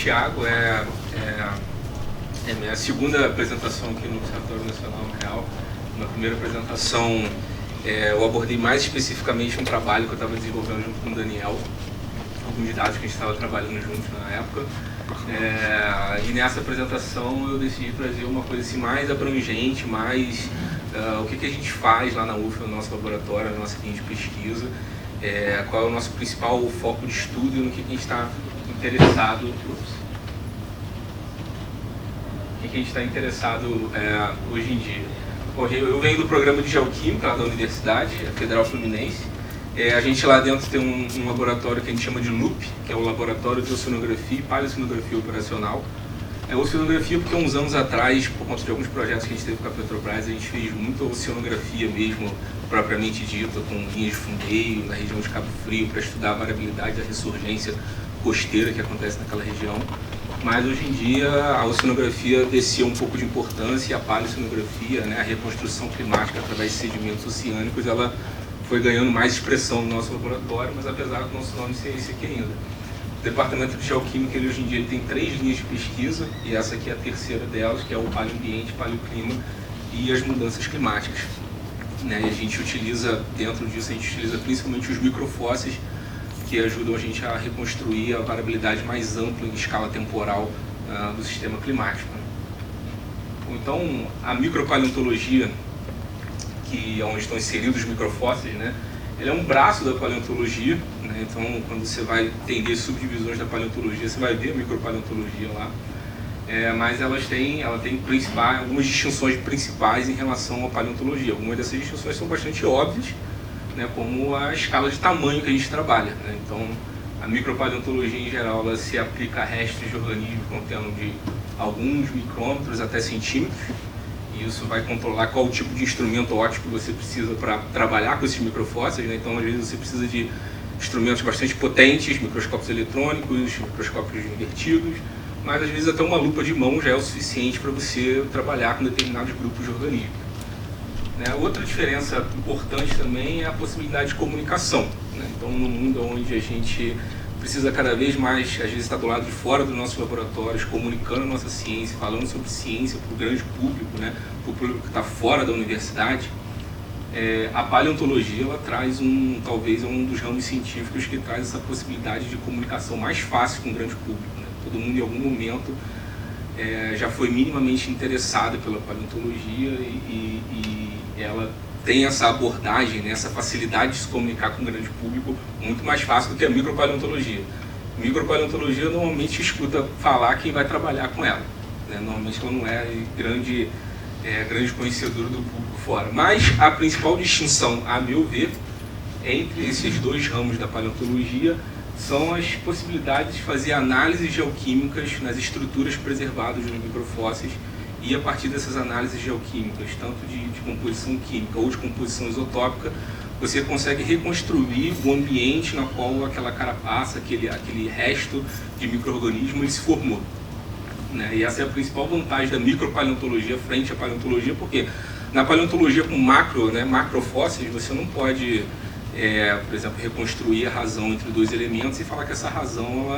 Thiago, é minha segunda apresentação aqui no Observatório Nacional Real. Na primeira apresentação eu abordei mais especificamente um trabalho que eu estava desenvolvendo junto com o Daniel, alguns dados que a gente estava trabalhando juntos na época. E nessa apresentação eu decidi trazer uma coisa assim, mais abrangente, mais o que a gente faz lá na UFA, no nosso laboratório, na nossa linha de pesquisa, qual é o nosso principal foco de estudo e no que a gente está interessado. O que a gente está interessado hoje em dia. Bom, eu venho do programa de Geoquímica lá da Universidade Federal Fluminense. A gente lá dentro tem um laboratório que a gente chama de LUP, que é o Laboratório de Oceanografia e Paleoceanografia Operacional. Oceanografia porque uns anos atrás, por conta de alguns projetos que a gente teve com a Petrobras, a gente fez muita oceanografia mesmo, propriamente dita, com linhas de fundeio na região de Cabo Frio, para estudar a variabilidade da ressurgência costeira que acontece naquela região. Mas hoje em dia a oceanografia desceu um pouco de importância e a paleoceanografia, a reconstrução climática através de sedimentos oceânicos, ela foi ganhando mais expressão no nosso laboratório, mas apesar do nosso nome ser esse aqui ainda. O Departamento de Geoquímica, ele, hoje em dia, ele tem 3 linhas de pesquisa, e essa aqui é a terceira delas, que é o paleoambiente, paleoclima e as mudanças climáticas. E a gente utiliza, dentro disso, a gente utiliza principalmente os microfósseis, que ajudam a gente a reconstruir a variabilidade mais ampla em escala temporal do sistema climático. Então, a micropaleontologia, que é onde estão inseridos os microfósseis, ele é um braço da paleontologia, então quando você vai entender subdivisões da paleontologia, você vai ver a micropaleontologia lá, mas ela tem algumas distinções principais em relação à paleontologia. Algumas dessas distinções são bastante óbvias, como a escala de tamanho que a gente trabalha. Então, a micropaleontologia em geral ela se aplica a restos de organismos contendo de alguns micrômetros até centímetros, e isso vai controlar qual tipo de instrumento óptico você precisa para trabalhar com esses microfósseis. Então, às vezes, você precisa de instrumentos bastante potentes, microscópios eletrônicos, microscópios invertidos, mas às vezes até uma lupa de mão já é o suficiente para você trabalhar com determinados grupos de organismos. Outra diferença importante também é a possibilidade de comunicação. Então, no mundo onde a gente precisa cada vez mais, às vezes, estar do lado de fora dos nossos laboratórios, comunicando a nossa ciência, falando sobre ciência para o grande público, para o público que está fora da universidade, a paleontologia ela traz talvez um dos ramos científicos que traz essa possibilidade de comunicação mais fácil com o grande público. Todo mundo, em algum momento, já foi minimamente interessado pela paleontologia e ela tem essa abordagem, essa facilidade de se comunicar com o grande público muito mais fácil do que a micropaleontologia. Micropaleontologia normalmente escuta falar quem vai trabalhar com ela. Normalmente ela não é grande conhecedora do público fora. Mas a principal distinção, a meu ver, entre esses dois ramos da paleontologia são as possibilidades de fazer análises geoquímicas nas estruturas preservadas dos microfósseis, e a partir dessas análises geoquímicas, tanto de composição química ou de composição isotópica, você consegue reconstruir o ambiente na qual aquela carapaça, aquele resto de micro-organismo ele se formou. E essa é a principal vantagem da micropaleontologia frente à paleontologia, porque na paleontologia com macrofósseis, você não pode, por exemplo, reconstruir a razão entre 2 elementos e falar que essa razão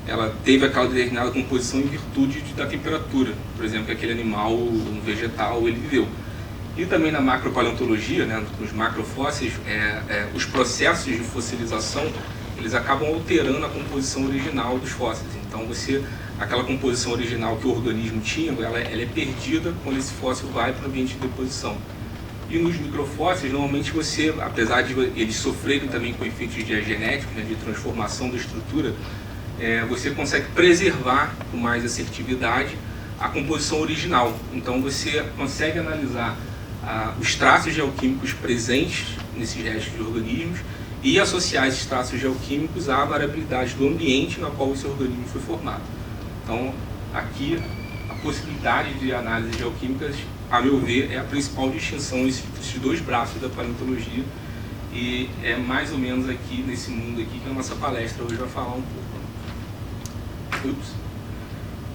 ela teve aquela determinada composição em virtude da temperatura, por exemplo, que aquele animal, um vegetal, ele viveu. E também na macropaleontologia, nos macrofósseis, os processos de fossilização, eles acabam alterando a composição original dos fósseis. Então, aquela composição original que o organismo tinha, ela é perdida quando esse fóssil vai para o ambiente de deposição. E nos microfósseis, normalmente apesar de eles sofrerem também com efeitos diagenéticos, de transformação da estrutura, você consegue preservar com mais assertividade a composição original. Então você consegue analisar os traços geoquímicos presentes nesses restos de organismos e associar esses traços geoquímicos à variabilidade do ambiente no qual esse organismo foi formado. Então, aqui, a possibilidade de análise geoquímicas, a meu ver, é a principal distinção entre esses dois braços da paleontologia, e é mais ou menos aqui, nesse mundo aqui, que a nossa palestra hoje vai falar um pouco.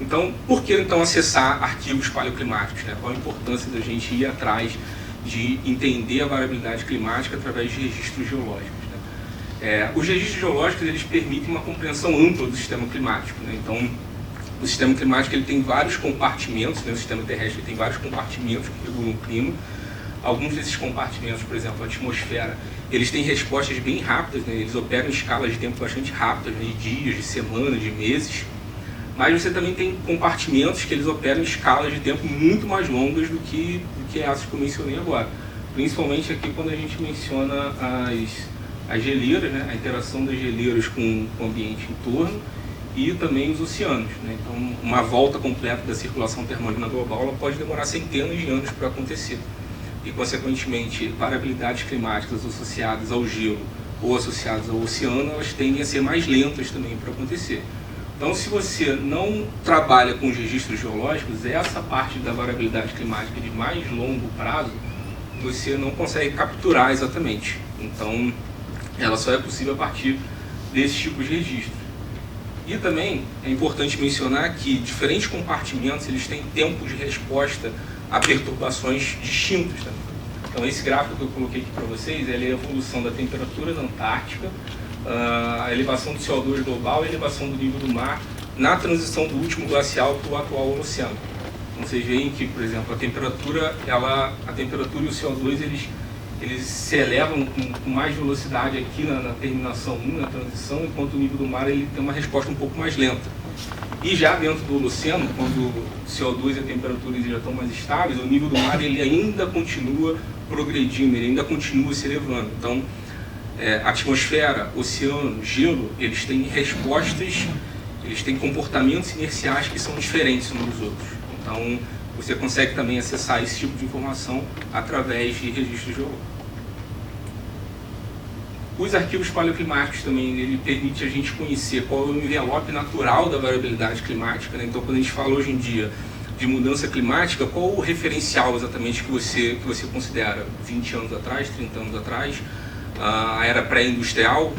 Então, por que então acessar arquivos paleoclimáticos? Qual a importância da gente ir atrás de entender a variabilidade climática através de registros geológicos? Os registros geológicos eles permitem uma compreensão ampla do sistema climático, né? Então, o sistema climático ele tem vários compartimentos, né? O sistema terrestre tem vários compartimentos que regulam o clima. Alguns desses compartimentos, por exemplo, a atmosfera, eles têm respostas bem rápidas, né? Eles operam em escalas de tempo bastante rápidas, né? De dias, de semanas, de meses. Mas você também tem compartimentos que eles operam em escalas de tempo muito mais longas do que essas que eu mencionei agora. Principalmente aqui quando a gente menciona as geleiras, né? A interação das geleiras com o ambiente em torno e também os oceanos, né? Então, uma volta completa da circulação termogênica global ela pode demorar centenas de anos para acontecer. E, consequentemente, variabilidades climáticas associadas ao gelo ou associadas ao oceano, elas tendem a ser mais lentas também para acontecer. Então, se você não trabalha com os registros geológicos, essa parte da variabilidade climática de mais longo prazo, você não consegue capturar exatamente. Então, ela só é possível a partir desses tipos de registros. E também é importante mencionar que diferentes compartimentos eles têm tempos de resposta a perturbações distintos. Tá? Então, esse gráfico que eu coloquei aqui para vocês ele é a evolução da temperatura da Antártica, a elevação do CO2 global e a elevação do nível do mar na transição do último glacial para o atual oceano. Então, vocês veem que, por exemplo, a temperatura e o CO2 eles se elevam com mais velocidade aqui na terminação 1, na transição, enquanto o nível do mar ele tem uma resposta um pouco mais lenta. E já dentro do oceano, quando o CO2 e a temperatura já estão mais estáveis, o nível do mar ele ainda continua progredindo, ele ainda continua se elevando. Então, atmosfera, oceano, gelo, eles têm respostas, eles têm comportamentos inerciais que são diferentes uns dos outros. Então, você consegue também acessar esse tipo de informação através de registros geológicos. Os arquivos paleoclimáticos também, ele permite a gente conhecer qual é o envelope natural da variabilidade climática, né? Então, quando a gente fala hoje em dia de mudança climática, qual o referencial exatamente que você considera? 20 anos atrás, 30 anos atrás, a era pré-industrial?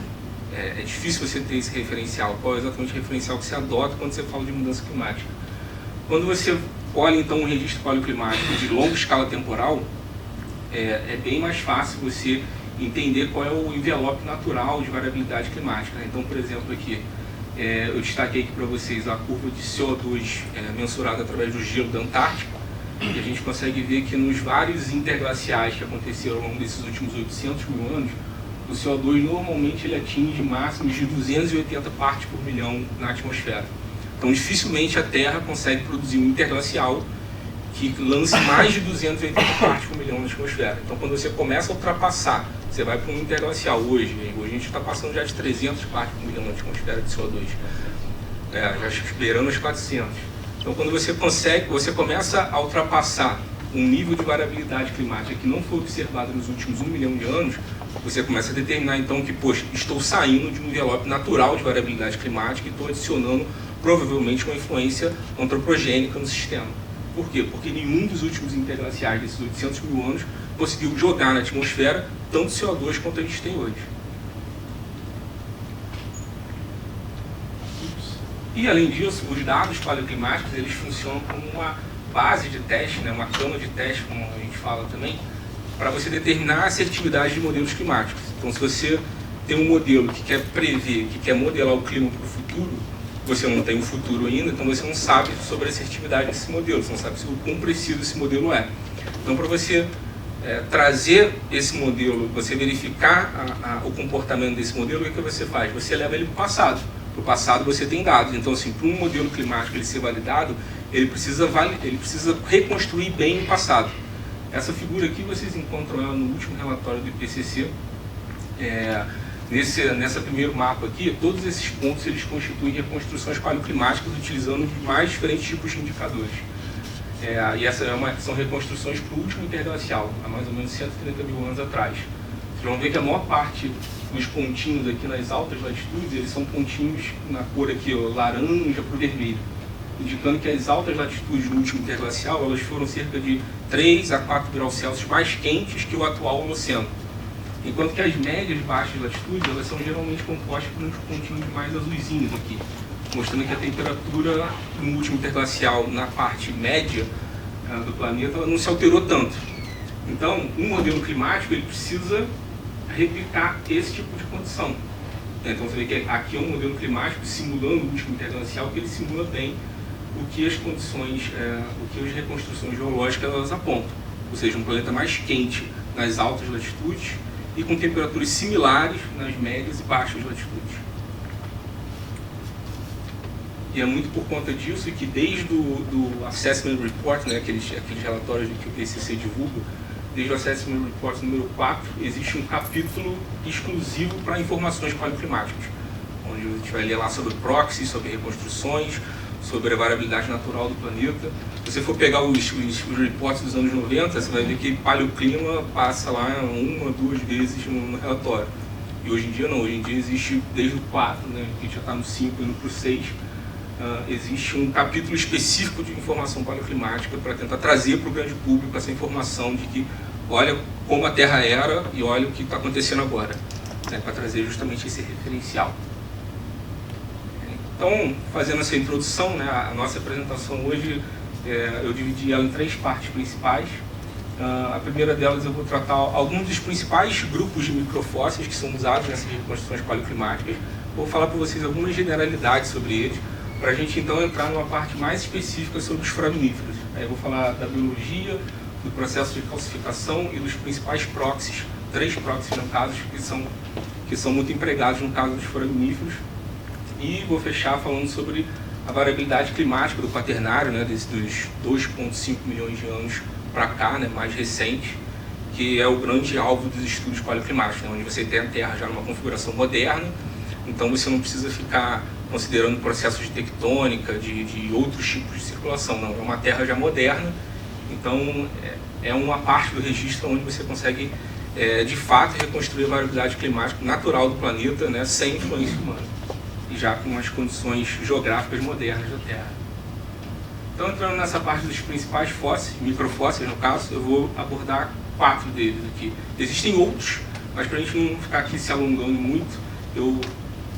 É difícil você ter esse referencial. Qual é exatamente o referencial que você adota quando você fala de mudança climática? Quando você olha então um registro paleoclimático de longa escala temporal, é bem mais fácil você entender qual é o envelope natural de variabilidade climática, né? Então, por exemplo, aqui, eu destaquei aqui para vocês a curva de CO2 mensurada através do gelo da Antártica, e a gente consegue ver que nos vários interglaciais que aconteceram ao longo desses últimos 800 mil anos, o CO2 normalmente ele atinge máximos de 280 partes por milhão na atmosfera. Então, dificilmente a Terra consegue produzir um interglacial que lance mais de 280 partes por milhão na atmosfera. Então, quando você começa a ultrapassar, você vai para um interglacial hoje a gente está passando já de 300 partes por milhão na atmosfera de CO2, já esperando as 400. Então, quando você começa a ultrapassar um nível de variabilidade climática que não foi observado nos últimos 1 milhão de anos, você começa a determinar então que, poxa, estou saindo de um envelope natural de variabilidade climática e estou adicionando provavelmente uma influência antropogênica no sistema. Por quê? Porque nenhum dos últimos interglaciais desses 800 mil anos conseguiu jogar na atmosfera tanto CO2 quanto a gente tem hoje. E além disso, os dados paleoclimáticos eles funcionam como uma base de teste, né, uma cama de teste, como a gente fala também, para você determinar a assertividade de modelos climáticos. Então, se você tem um modelo que quer prever, que quer modelar o clima para o futuro, você não tem o futuro ainda, então você não sabe sobre a assertividade desse modelo, você não sabe o quão preciso esse modelo é. Então, para você trazer esse modelo, você verificar o comportamento desse modelo, o que você faz? Você leva ele para o passado. Para o passado você tem dados. Então, assim, para um modelo climático ele ser validado, ele precisa reconstruir bem o passado. Essa figura aqui vocês encontram ela no último relatório do IPCC. Nesse primeiro mapa aqui, todos esses pontos eles constituem reconstruções paleoclimáticas utilizando os mais diferentes tipos de indicadores. E essas são reconstruções para o último interglacial, há mais ou menos 130 mil anos atrás. Vocês vão ver que a maior parte dos pontinhos aqui nas altas latitudes, eles são pontinhos na cor aqui, ó, laranja para o vermelho, indicando que as altas latitudes do último interglacial elas foram cerca de 3 a 4 graus Celsius mais quentes que o atual oceano. Enquanto que as médias baixas latitudes elas são geralmente compostas por uns pontinhos mais azulzinhos aqui, mostrando que a temperatura no último interglacial na parte média do planeta ela não se alterou tanto. Então, um modelo climático ele precisa replicar esse tipo de condição. Então você vê que aqui é um modelo climático simulando o último interglacial, que ele simula bem o que as condições, o que as reconstruções geológicas elas apontam. Ou seja, um planeta mais quente nas altas latitudes e com temperaturas similares nas médias e baixas latitudes. E é muito por conta disso que desde do Assessment Report, né, aqueles relatórios que o IPCC divulga, desde o Assessment Report número 4, existe um capítulo exclusivo para informações paleoclimáticas, onde a gente vai ler lá sobre proxies, sobre reconstruções, sobre a variabilidade natural do planeta. Se você for pegar os reports dos anos 90, você vai ver que paleoclima passa lá 1 ou 2 vezes no relatório. E hoje em dia não, hoje em dia existe desde o 4, né, que a gente já está no 5 indo para o 6, existe um capítulo específico de informação paleoclimática para tentar trazer para o grande público essa informação de que olha como a Terra era e olha o que está acontecendo agora, né, para trazer justamente esse referencial. Então, fazendo essa introdução, né, a nossa apresentação hoje, eu dividi ela em 3 partes principais. A primeira delas eu vou tratar alguns dos principais grupos de microfósseis que são usados nessas reconstruções paleoclimáticas. Vou falar para vocês algumas generalidades sobre eles, para a gente então entrar numa parte mais específica sobre os foraminíferos. Aí eu vou falar da biologia, do processo de calcificação e dos principais proxies, 3 proxies no caso, que são muito empregados no caso dos foraminíferos. E vou fechar falando sobre a variabilidade climática do Quaternário, né, dos 2,5 milhões de anos para cá, né, mais recente, que é o grande alvo dos estudos paleoclimáticos, né, onde você tem a Terra já numa configuração moderna, então você não precisa ficar considerando processos de tectônica, de outros tipos de circulação, não, é uma Terra já moderna, então é uma parte do registro onde você consegue, de fato, reconstruir a variabilidade climática natural do planeta, né, sem influência humana, e já com as condições geográficas modernas da Terra. Então, entrando nessa parte dos principais fósseis, microfósseis no caso, eu vou abordar 4 deles aqui. Existem outros, mas para a gente não ficar aqui se alongando muito, eu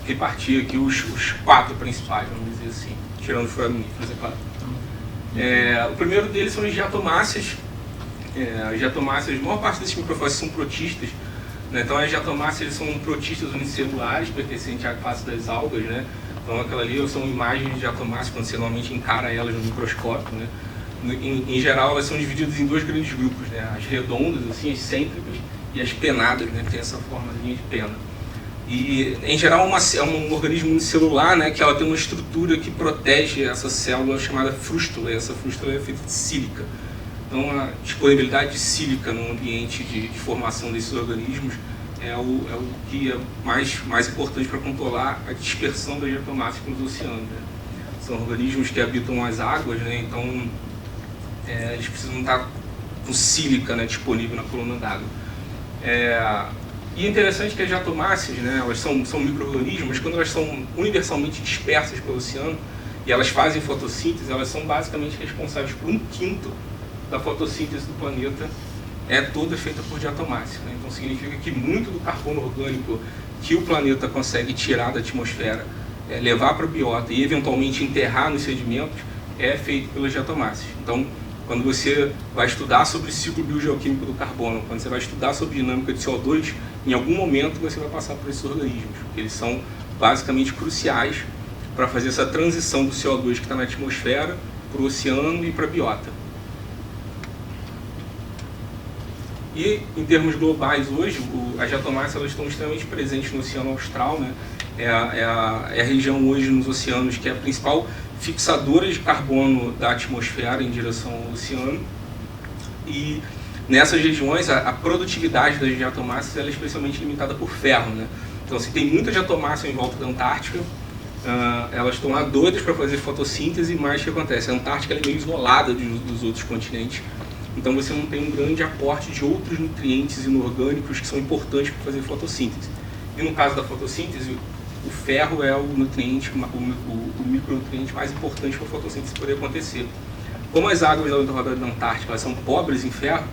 reparti aqui os 4 principais, vamos dizer assim, tirando os foraminíferos, é claro. O primeiro deles são os diatomáceas. As diatomáceas, a maior parte desses microfósseis são protistas, né? Então as diatomáceas são protistas unicelulares pertencentes à classe das algas, né? Então aquela ali são imagens de diatomáceas quando você normalmente encara elas no microscópio, né? Em geral elas são divididas em 2 grandes grupos, né? As redondas, assim, as cêntricas, e as penadas, né? Que tem essa formazinha de pena. E em geral é um organismo unicelular, né? Que ela tem uma estrutura que protege essa célula chamada frústula, e essa frústula é feita de sílica. Então, a disponibilidade de sílica no ambiente de formação desses organismos é o que é mais importante para controlar a dispersão das diatomáceas pelos oceanos, né? São organismos que habitam as águas, né? Então eles precisam estar com sílica, né, disponível na coluna d'água. E é interessante que as diatomáceas, né, elas são micro-organismos, mas quando elas são universalmente dispersas pelo oceano e elas fazem fotossíntese, elas são basicamente responsáveis por 1/5 da fotossíntese do planeta, é toda feita por diatomácea, né? Então significa que muito do carbono orgânico que o planeta consegue tirar da atmosfera, levar para a biota e eventualmente enterrar nos sedimentos, é feito pelas diatomáceas. Então, quando você vai estudar sobre o ciclo biogeoquímico do carbono, quando você vai estudar sobre dinâmica de CO2, em algum momento você vai passar por esses organismos, porque eles são basicamente cruciais para fazer essa transição do CO2 que está na atmosfera para o oceano e para a biota. E, em termos globais, hoje, as diatomáceas elas estão extremamente presentes no Oceano Austral, né? É a região hoje nos oceanos que é a principal fixadora de carbono da atmosfera em direção ao oceano. E nessas regiões, a produtividade das diatomáceas ela é especialmente limitada por ferro, né? Então, se tem muita diatomácea em volta da Antártica, elas estão lá doidas para fazer fotossíntese, mas o que acontece? A Antártica ela é meio isolada dos outros continentes. Então você não tem um grande aporte de outros nutrientes inorgânicos que são importantes para fazer fotossíntese. E no caso da fotossíntese, o ferro é o nutriente, o micronutriente mais importante para a fotossíntese poder acontecer. Como as águas ao redor da Antártica elas são pobres em ferro,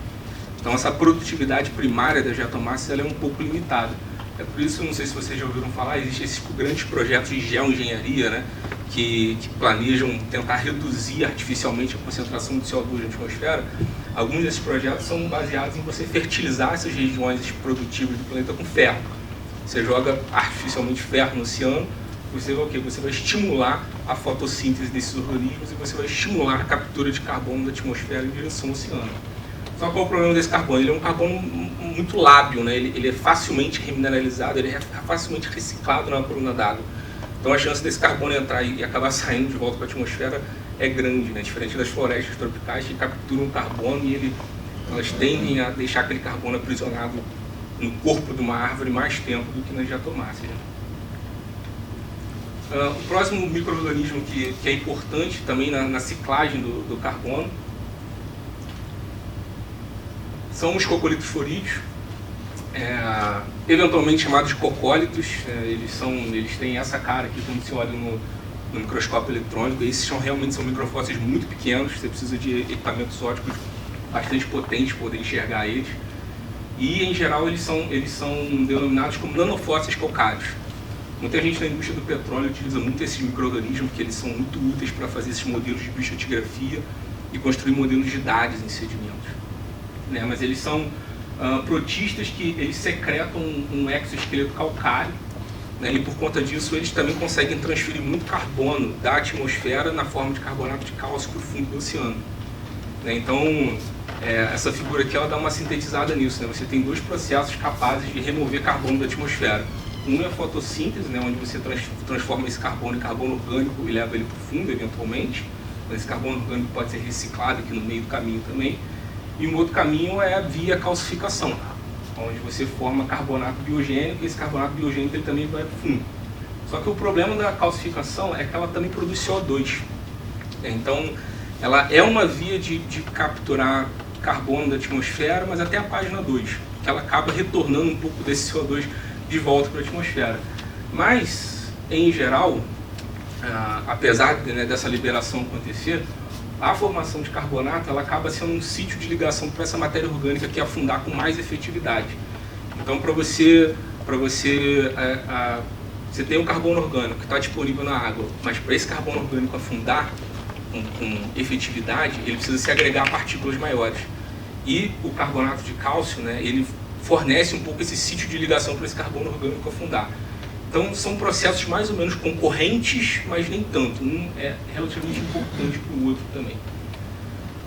então essa produtividade primária das diatomáceas ela é um pouco limitada. É por isso, não sei se vocês já ouviram falar, existem esses grandes projetos de geoengenharia, né, que planejam tentar reduzir artificialmente a concentração de CO2 na atmosfera. Alguns desses projetos são baseados em você fertilizar essas regiões produtivas do planeta com ferro. Você joga artificialmente ferro no oceano, você vai o quê? Você vai estimular a fotossíntese desses organismos e você vai estimular a captura de carbono da atmosfera em direção ao oceano. Só qual é o problema desse carbono? Ele é um carbono muito lábil, né? Ele é facilmente remineralizado, ele é facilmente reciclado na coluna d'água. Então a chance desse carbono entrar e acabar saindo de volta para a atmosfera é grande, né? Diferente das florestas tropicais que capturam carbono e elas tendem a deixar aquele carbono aprisionado no corpo de uma árvore mais tempo do que nas diatomáceas. O próximo micro-organismo que é importante também na ciclagem do carbono são os cocolitos florídeos, eventualmente chamados de cocólitos. Eles têm essa cara aqui quando você olha no microscópio eletrônico. Esses realmente são microfósseis muito pequenos, você precisa de equipamentos ópticos bastante potentes para poder enxergar eles. E, em geral, eles são denominados como nanofósseis calcários. Muita gente na indústria do petróleo utiliza muito esses micro-organismos, porque eles são muito úteis para fazer esses modelos de bistratigrafia e construir modelos de idades em sedimentos. Né? Mas eles são protistas que eles secretam um exoesqueleto calcário, né? E por conta disso eles também conseguem transferir muito carbono da atmosfera na forma de carbonato de cálcio para o fundo do oceano. Né? Então, essa figura aqui ela dá uma sintetizada nisso. Né? Você tem dois processos capazes de remover carbono da atmosfera. Um é a fotossíntese, né, onde você transforma esse carbono em carbono orgânico e leva ele para o fundo, eventualmente. Esse carbono orgânico pode ser reciclado aqui no meio do caminho também. E um outro caminho é via calcificação, onde você forma carbonato biogênico e esse carbonato biogênico ele também vai para o fundo. Só que o problema da calcificação é que ela também produz CO2. Então, ela é uma via de capturar carbono da atmosfera, mas até a página 2, que ela acaba retornando um pouco desse CO2 de volta para a atmosfera. Mas, em geral, apesar dessa liberação acontecer, a formação de carbonato ela acaba sendo um sítio de ligação para essa matéria orgânica que afundar com mais efetividade. Então, você tem um carbono orgânico que está disponível na água, mas para esse carbono orgânico afundar com efetividade, ele precisa se agregar a partículas maiores. E o carbonato de cálcio, né, ele fornece um pouco esse sítio de ligação para esse carbono orgânico afundar. Então, são processos mais ou menos concorrentes, mas nem tanto. Um é relativamente importante para o outro também.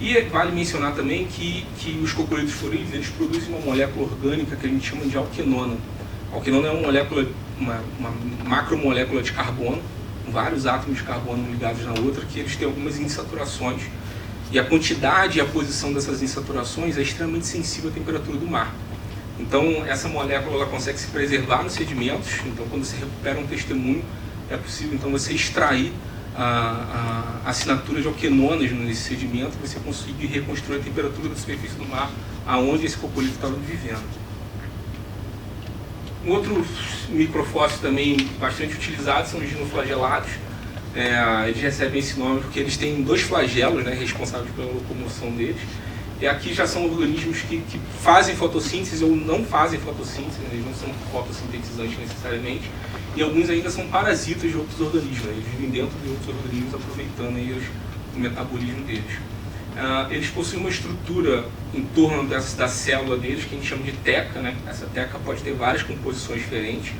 E vale mencionar também que os cocolitos florídeos eles produzem uma molécula orgânica que a gente chama de alquenona. A alquenona é uma macromolécula de carbono, com vários átomos de carbono ligados na outra, que eles têm algumas insaturações. E a quantidade e a posição dessas insaturações é extremamente sensível à temperatura do mar. Então, essa molécula ela consegue se preservar nos sedimentos. Então, quando você recupera um testemunho, é possível então você extrair a assinatura de alquenonas nesse sedimento, você conseguir reconstruir a temperatura da superfície do mar, aonde esse cocólito estava vivendo. Um outro microfóssil também bastante utilizado são os dinoflagelados. Eles recebem esse nome porque eles têm dois flagelos, né, responsáveis pela locomoção deles. E aqui já são organismos que fazem fotossíntese ou não fazem fotossíntese, né? Eles não são fotossintetizantes necessariamente, e alguns ainda são parasitas de outros organismos, né? Eles vivem dentro de outros organismos aproveitando aí o metabolismo deles. Eles possuem uma estrutura em torno da célula deles que a gente chama de teca, né? Essa teca pode ter várias composições diferentes,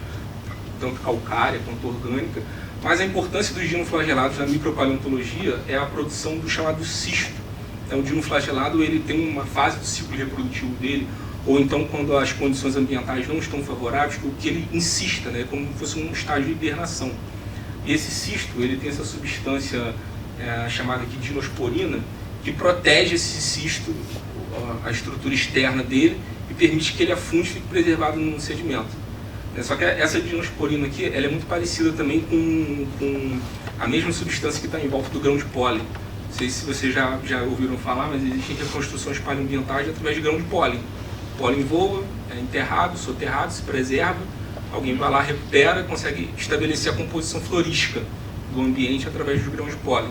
tanto calcária quanto orgânica, mas a importância dos dinoflagelados na micropaleontologia é a produção do chamado cisto. Então, o dinoflagelado ele tem uma fase do ciclo reprodutivo dele, ou então quando as condições ambientais não estão favoráveis, o que ele insista, né, como se fosse um estágio de hibernação. E esse cisto ele tem essa substância chamada aqui de dinosporina, que protege esse cisto, a estrutura externa dele, e permite que ele afunde e fique preservado no sedimento. Só que essa dinosporina aqui ela é muito parecida também com a mesma substância que está em volta do grão de pólen. Não sei se vocês já ouviram falar, mas existem reconstruções paleoambientais através de grão de pólen. O pólen voa, é enterrado, soterrado, se preserva, alguém vai lá, recupera, consegue estabelecer a composição florística do ambiente através dos grãos de pólen.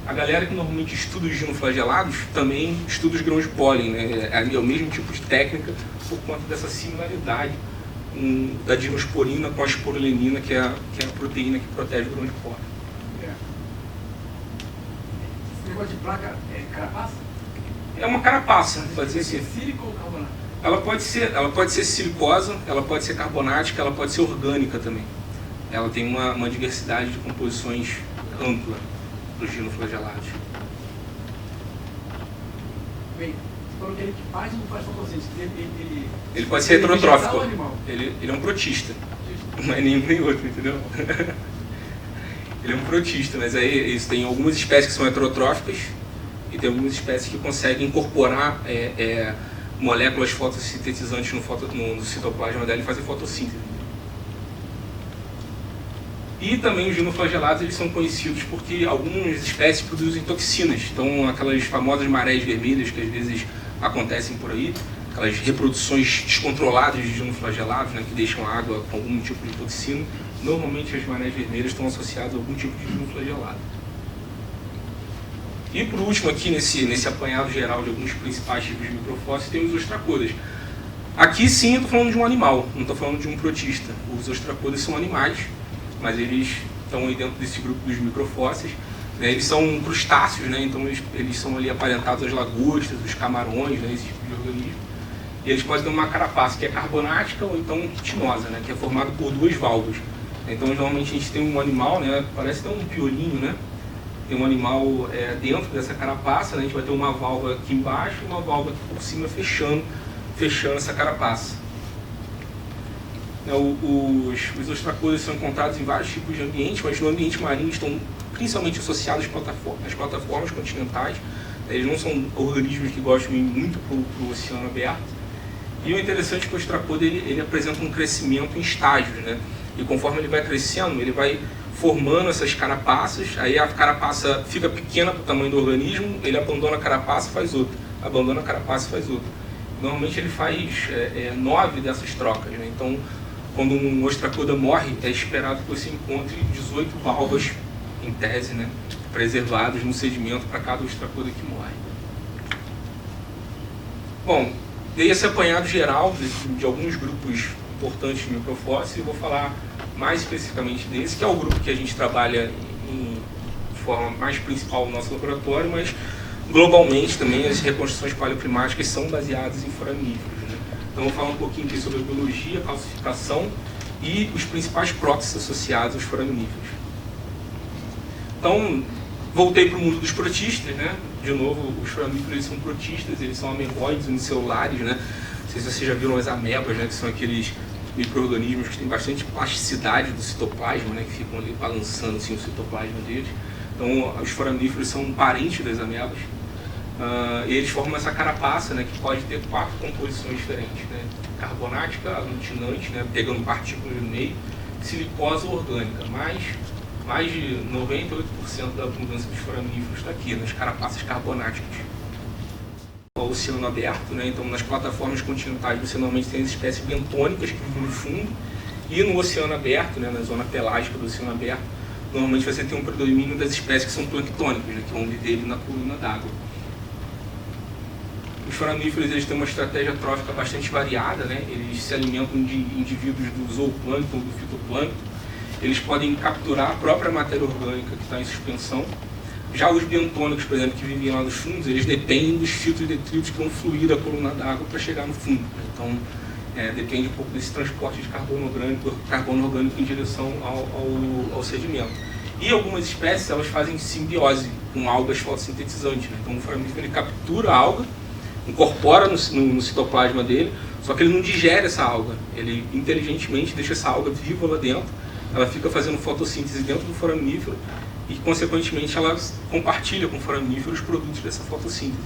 A galera que normalmente estuda os dinoflagelados também estuda os grãos de pólen, né? É o mesmo tipo de técnica por conta dessa similaridade da dinosporina com a esporulenina, que é a proteína que protege o grão de pólen. Esse negócio de placa é carapaça? É uma carapaça, pode ser assim. Sílico ou carbonato? Ela pode ser silicosa, ela pode ser carbonática, ela pode ser orgânica também. Ela tem uma diversidade de composições ampla dos dinoflagelados. Bem, você falou que ele faz ou não faz fotossíntese? Ele pode ser heterotrófico. Ele é um protista. Não é nenhum nem outro, entendeu? Ele é um protista, mas aí tem algumas espécies que são heterotróficas e tem algumas espécies que conseguem incorporar moléculas fotossintetizantes no citoplasma dela e fazer fotossíntese. E também os dinoflagelados, eles são conhecidos porque algumas espécies produzem toxinas. Então, aquelas famosas marés vermelhas que às vezes acontecem por aí, aquelas reproduções descontroladas de dinoflagelados, né, que deixam a água com algum tipo de toxina, normalmente as marés vermelhas estão associadas a algum tipo de dinoflagelado. E por último aqui, nesse apanhado geral de alguns principais tipos de microfósseis, temos os ostracodas. Aqui sim eu estou falando de um animal, não estou falando de um protista. Os ostracodas são animais, mas eles estão aí dentro desse grupo dos microfósseis. Né? Eles são crustáceos, né? Então eles são ali aparentados às lagostas, os camarões, né? Esse tipo de organismo. E eles podem ter uma carapaça que é carbonática ou então quitinosa, né? Que é formada por duas valvas. Então normalmente a gente tem um animal, né? Parece até um piolinho, né? Tem um animal dentro dessa carapaça, né? A gente vai ter uma válvula aqui embaixo e uma válvula aqui por cima fechando essa carapaça. Os ostracodas são encontrados em vários tipos de ambientes, mas no ambiente marinho estão principalmente associados às plataformas continentais. Eles não são organismos que gostam de ir muito para o oceano aberto. E o interessante é que o ostracoda ele apresenta um crescimento em estágios, né? E conforme ele vai crescendo, ele vai formando essas carapaças, aí a carapaça fica pequena para o tamanho do organismo, ele abandona a carapaça e faz outra, abandona a carapaça e faz outra. Normalmente ele faz 9 dessas trocas, né? Então, quando um ostracoda morre, é esperado que você encontre 18 válvulas, em tese, né, preservadas no sedimento para cada ostracoda que morre. Bom, dei esse apanhado geral de alguns grupos importantes de microfósseis e vou falar mais especificamente desse, que é o grupo que a gente trabalha de forma mais principal no nosso laboratório, mas globalmente também as reconstruções paleoclimáticas são baseadas em foraminíferos. Então, vou falar um pouquinho aqui sobre a biologia, a calcificação e os principais próteses associados aos foraminíferos. Então, voltei para o mundo dos protistas, né? De novo, os foraminíferos são protistas, eles são ameboides unicelulares, né? Não sei se vocês já viram as amebas, né? Que são aqueles micro-organismos que têm bastante plasticidade do citoplasma, né? Que ficam ali balançando assim, o citoplasma deles. Então, os foraminíferos são um parente das amebas. E eles formam essa carapaça, né, que pode ter 4 composições diferentes, né? Carbonática, aglutinante, né, pegando partículas no meio, silicosa ou orgânica. Mais de 98% da abundância dos foraminíferos está aqui, nas carapaças carbonáticas. O oceano aberto, né, então nas plataformas continentais você normalmente tem as espécies bentônicas que vivem no fundo, e no oceano aberto, né, na zona pelágica do oceano aberto, normalmente você tem um predomínio das espécies que são planctônicas, né, que vão viver na coluna d'água. Os foraminíferos eles têm uma estratégia trófica bastante variada, né? Eles se alimentam de indivíduos do zooplâncton, do fitoplâncton. Eles podem capturar a própria matéria orgânica que está em suspensão. Já os bentônicos, por exemplo, que vivem lá nos fundos, eles dependem dos fitos e detritos que vão fluir da coluna d'água para chegar no fundo. Então, depende um pouco desse transporte de carbono orgânico em direção ao sedimento. E algumas espécies elas fazem simbiose com algas fotossintetizantes, né? Então, o foraminífero ele captura a alga, incorpora no citoplasma dele, só que ele não digere essa alga. Ele inteligentemente deixa essa alga viva lá dentro, ela fica fazendo fotossíntese dentro do foraminífero e, consequentemente, ela compartilha com o foraminífero os produtos dessa fotossíntese.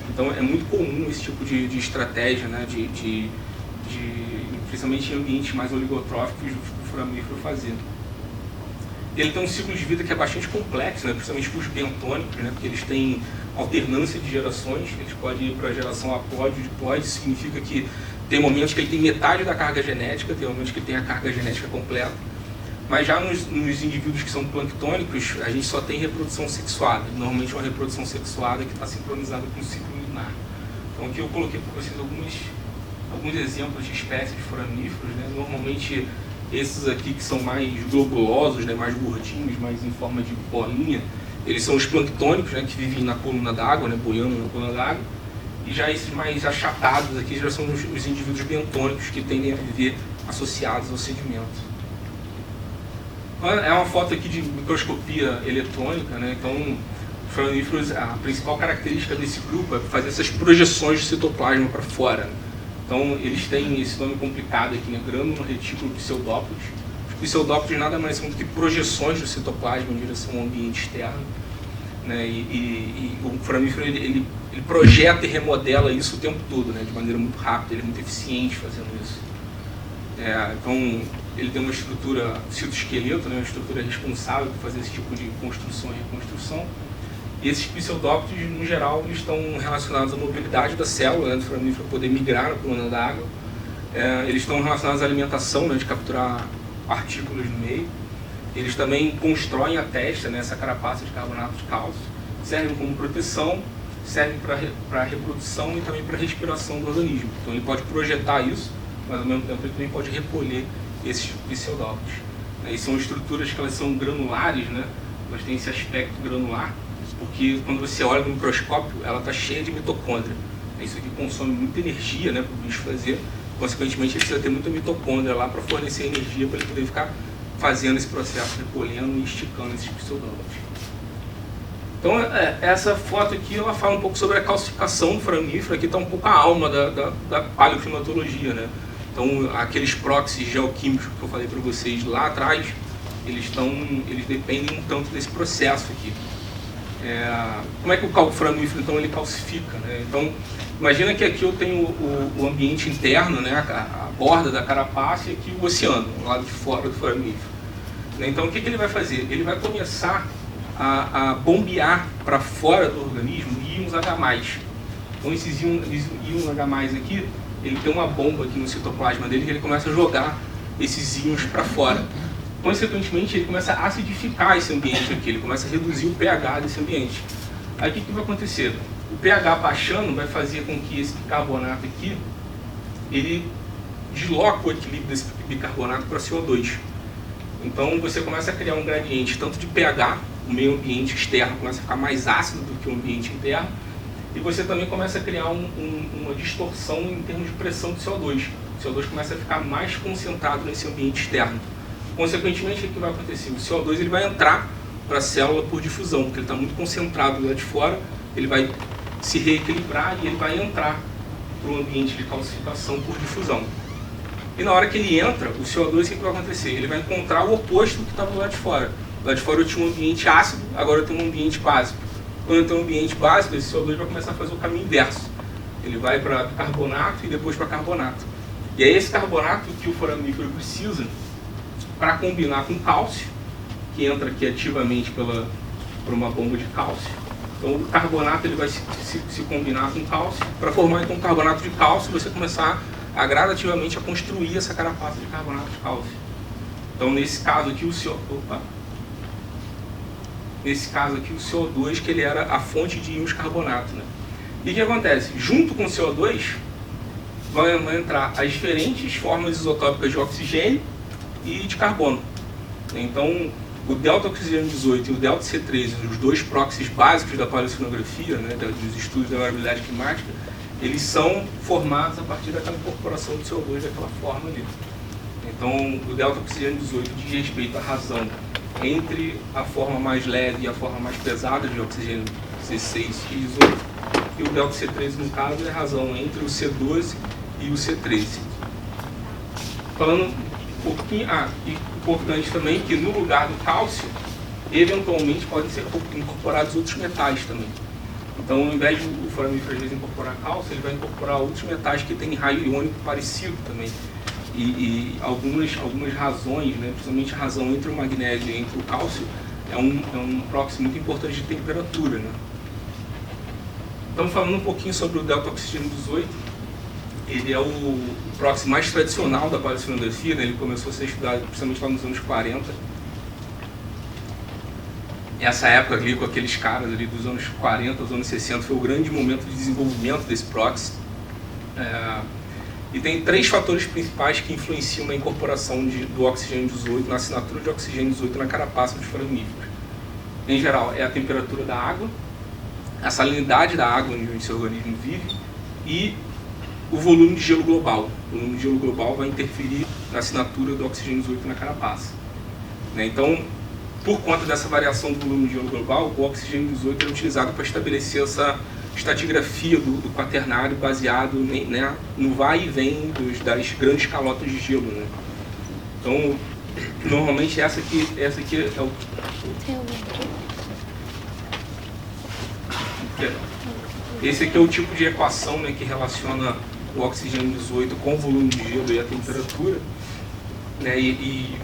Então, é muito comum esse tipo de estratégia, né, principalmente em ambientes mais oligotróficos, do foraminífero fazer. Ele tem um ciclo de vida que é bastante complexo, né, principalmente para os bentônicos, né, porque eles têm alternância de gerações, eles podem ir para a geração apóide, diploide, isso significa que tem momentos que ele tem metade da carga genética, tem momentos que ele tem a carga genética completa, mas já nos indivíduos que são planctônicos, a gente só tem reprodução sexuada, normalmente é uma reprodução sexuada que está sincronizada com o ciclo lunar. Então aqui eu coloquei para vocês alguns exemplos de espécies de foraminíferos, né, normalmente esses aqui que são mais globulosos, né, mais gordinhos, mais em forma de bolinha, eles são os planctônicos, né, que vivem na coluna d'água, né, boiando na coluna d'água. E já esses mais achatados aqui já são os indivíduos bentônicos que tendem a viver associados ao sedimento. É uma foto aqui de microscopia eletrônica, né? Então, os foraníferos, a principal característica desse grupo é fazer essas projeções de citoplasma para fora. Então, eles têm esse nome complicado aqui, né? Grânulo retículo pseudópodes. Os pseudópodes nada mais são do que projeções do citoplasma em direção ao ambiente externo, né? E o foranífero ele projeta e remodela isso o tempo todo, né? De maneira muito rápida, ele é muito eficiente fazendo isso. Então, ele tem uma estrutura citoesqueleto, né? Uma estrutura responsável por fazer esse tipo de construção e reconstrução. E esses pseudópodes, no geral, eles estão relacionados à mobilidade da célula, né, do foranífero poder migrar na coluna d'água. Eles estão relacionados à alimentação, né, de capturar partículas no meio. Eles também constroem a testa, né, essa carapaça de carbonato de cálcio. Servem como proteção, servem para a reprodução e também para a respiração do organismo. Então ele pode projetar isso, mas ao mesmo tempo ele também pode recolher esses pseudópodes. E são estruturas que elas são granulares, né? Elas têm esse aspecto granular, porque quando você olha no microscópio, ela está cheia de mitocôndria. Isso aqui consome muita energia, né, para o bicho fazer. Consequentemente, ele precisa ter muita mitocôndria lá para fornecer energia para ele poder ficar fazendo esse processo, recolhendo e esticando esses pseudópodes. Então, essa foto aqui, ela fala um pouco sobre a calcificação do foranífero. Aqui está um pouco a alma da paleoclimatologia, né? Então, aqueles próxis geoquímicos que eu falei para vocês lá atrás, eles dependem um tanto desse processo aqui. Como é que o foranífero, então, ele calcifica, né? Então, imagina que aqui eu tenho o ambiente interno, né, a borda da carapaça, e aqui o oceano, o lado de fora do foranífero. Então, o que ele vai fazer? Ele vai começar a bombear para fora do organismo íons H+. Então, esses íons H+, aqui, ele tem uma bomba aqui no citoplasma dele que ele começa a jogar esses íons para fora. Consequentemente, ele começa a acidificar esse ambiente aqui, ele começa a reduzir o pH desse ambiente. Aí, o que vai acontecer? O pH baixando vai fazer com que esse bicarbonato aqui, ele desloca o equilíbrio desse bicarbonato para CO2. Então, você começa a criar um gradiente tanto de pH, o meio ambiente externo começa a ficar mais ácido do que o ambiente interno, e você também começa a criar uma distorção em termos de pressão de CO2. O CO2 começa a ficar mais concentrado nesse ambiente externo. Consequentemente, o que vai acontecer? O CO2 ele vai entrar para a célula por difusão, porque ele está muito concentrado lá de fora, ele vai se reequilibrar e ele vai entrar para o ambiente de calcificação por difusão. E na hora que ele entra, o CO2, o que vai acontecer? Ele vai encontrar o oposto do que estava lá de fora. Lá de fora eu tinha um ambiente ácido, agora eu tenho um ambiente básico. Quando eu tenho um ambiente básico, esse CO2 vai começar a fazer o caminho inverso. Ele vai para carbonato e depois para carbonato. E é esse carbonato que o foranífero precisa para combinar com cálcio, que entra aqui ativamente por uma bomba de cálcio. Então o carbonato ele vai se combinar com cálcio. Para formar então um carbonato de cálcio, você começar a gradativamente a construir essa carapaça de carbonato de cálcio. Então nesse caso aqui o CO2, que ele era a fonte de íons carbonato, né? E o que acontece? Junto com o CO2 vão entrar as diferentes formas isotópicas de oxigênio e de carbono. Então, o delta oxigênio 18 e o delta C13, os dois próxis básicos da paleoceanografia, né, dos estudos da variabilidade climática, eles são formados a partir daquela incorporação do CO2 daquela forma ali. Então, o delta oxigênio 18 diz respeito à razão entre a forma mais leve e a forma mais pesada de oxigênio C6 e 18, e o delta C13, no caso, é a razão entre o C12 e o C13. Falando um pouquinho, importante também que no lugar do cálcio, eventualmente podem ser incorporados outros metais também. Então, ao invés de o foranífero às vezes incorporar cálcio, ele vai incorporar outros metais que têm raio iônico parecido também. E algumas razões, né, principalmente a razão entre o magnésio e entre o cálcio, é um proxy muito importante de temperatura, né? Então, falando um pouquinho sobre o delta oxigênio 18, ele é o proxy mais tradicional da paleoceanografia, né? Ele começou a ser estudado principalmente lá nos anos 40. Essa época ali, com aqueles caras ali dos anos 40 aos anos 60, foi o grande momento de desenvolvimento desse proxy. E tem três fatores principais que influenciam na incorporação do oxigênio 18, na assinatura de oxigênio 18 na carapaça dos foraníferos. Em geral, é a temperatura da água, a salinidade da água onde o seu organismo vive e o volume de gelo global. O volume de gelo global vai interferir na assinatura do oxigênio 18 na carapaça. Né? Então, por conta dessa variação do volume de gelo global, o oxigênio 18 é utilizado para estabelecer essa estratigrafia do quaternário baseado, né, no vai e vem das grandes calotas de gelo. Né? Então, normalmente essa aqui é o... Esse aqui é o tipo de equação, né, que relaciona o oxigênio 18 com o volume de gelo e a temperatura. Né,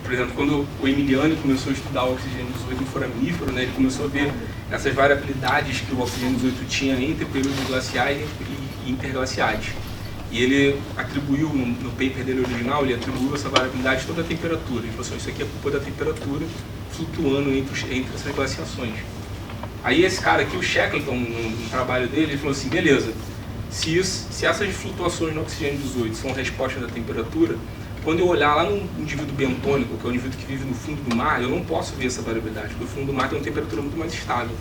por exemplo, quando o Emiliani começou a estudar o oxigênio 18 em foramífero, né, ele começou a ver essas variabilidades que o oxigênio 18 tinha entre períodos glaciais e interglaciais. E ele atribuiu, no paper dele original, ele atribuiu essa variabilidade toda a temperatura. Ele falou assim, isso aqui é culpa da temperatura flutuando entre essas glaciações. Aí esse cara aqui, o Shackleton, no trabalho dele, ele falou assim, beleza, se essas flutuações no oxigênio 18 são resposta da temperatura, quando eu olhar lá no indivíduo bentônico, que é o indivíduo que vive no fundo do mar, eu não posso ver essa variabilidade, porque o fundo do mar tem uma temperatura muito mais estável.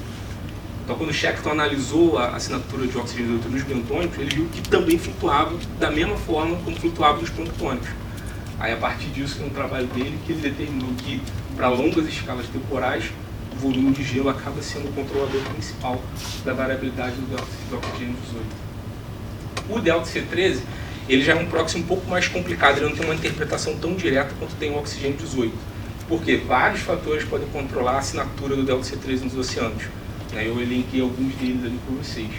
Então, quando o Shackleton analisou a assinatura de oxigênio 18 nos bentônicos, ele viu que também flutuava da mesma forma como flutuava nos planctônicos. Aí, a partir disso, no trabalho dele, que ele determinou que, para longas escalas temporais, o volume de gelo acaba sendo o controlador principal da variabilidade do oxigênio 18. O ΔC13, ele já é um proxy um pouco mais complicado, ele não tem uma interpretação tão direta quanto tem o oxigênio 18. Por quê? Vários fatores podem controlar a assinatura do ΔC13 nos oceanos. Eu elenquei alguns deles ali para vocês.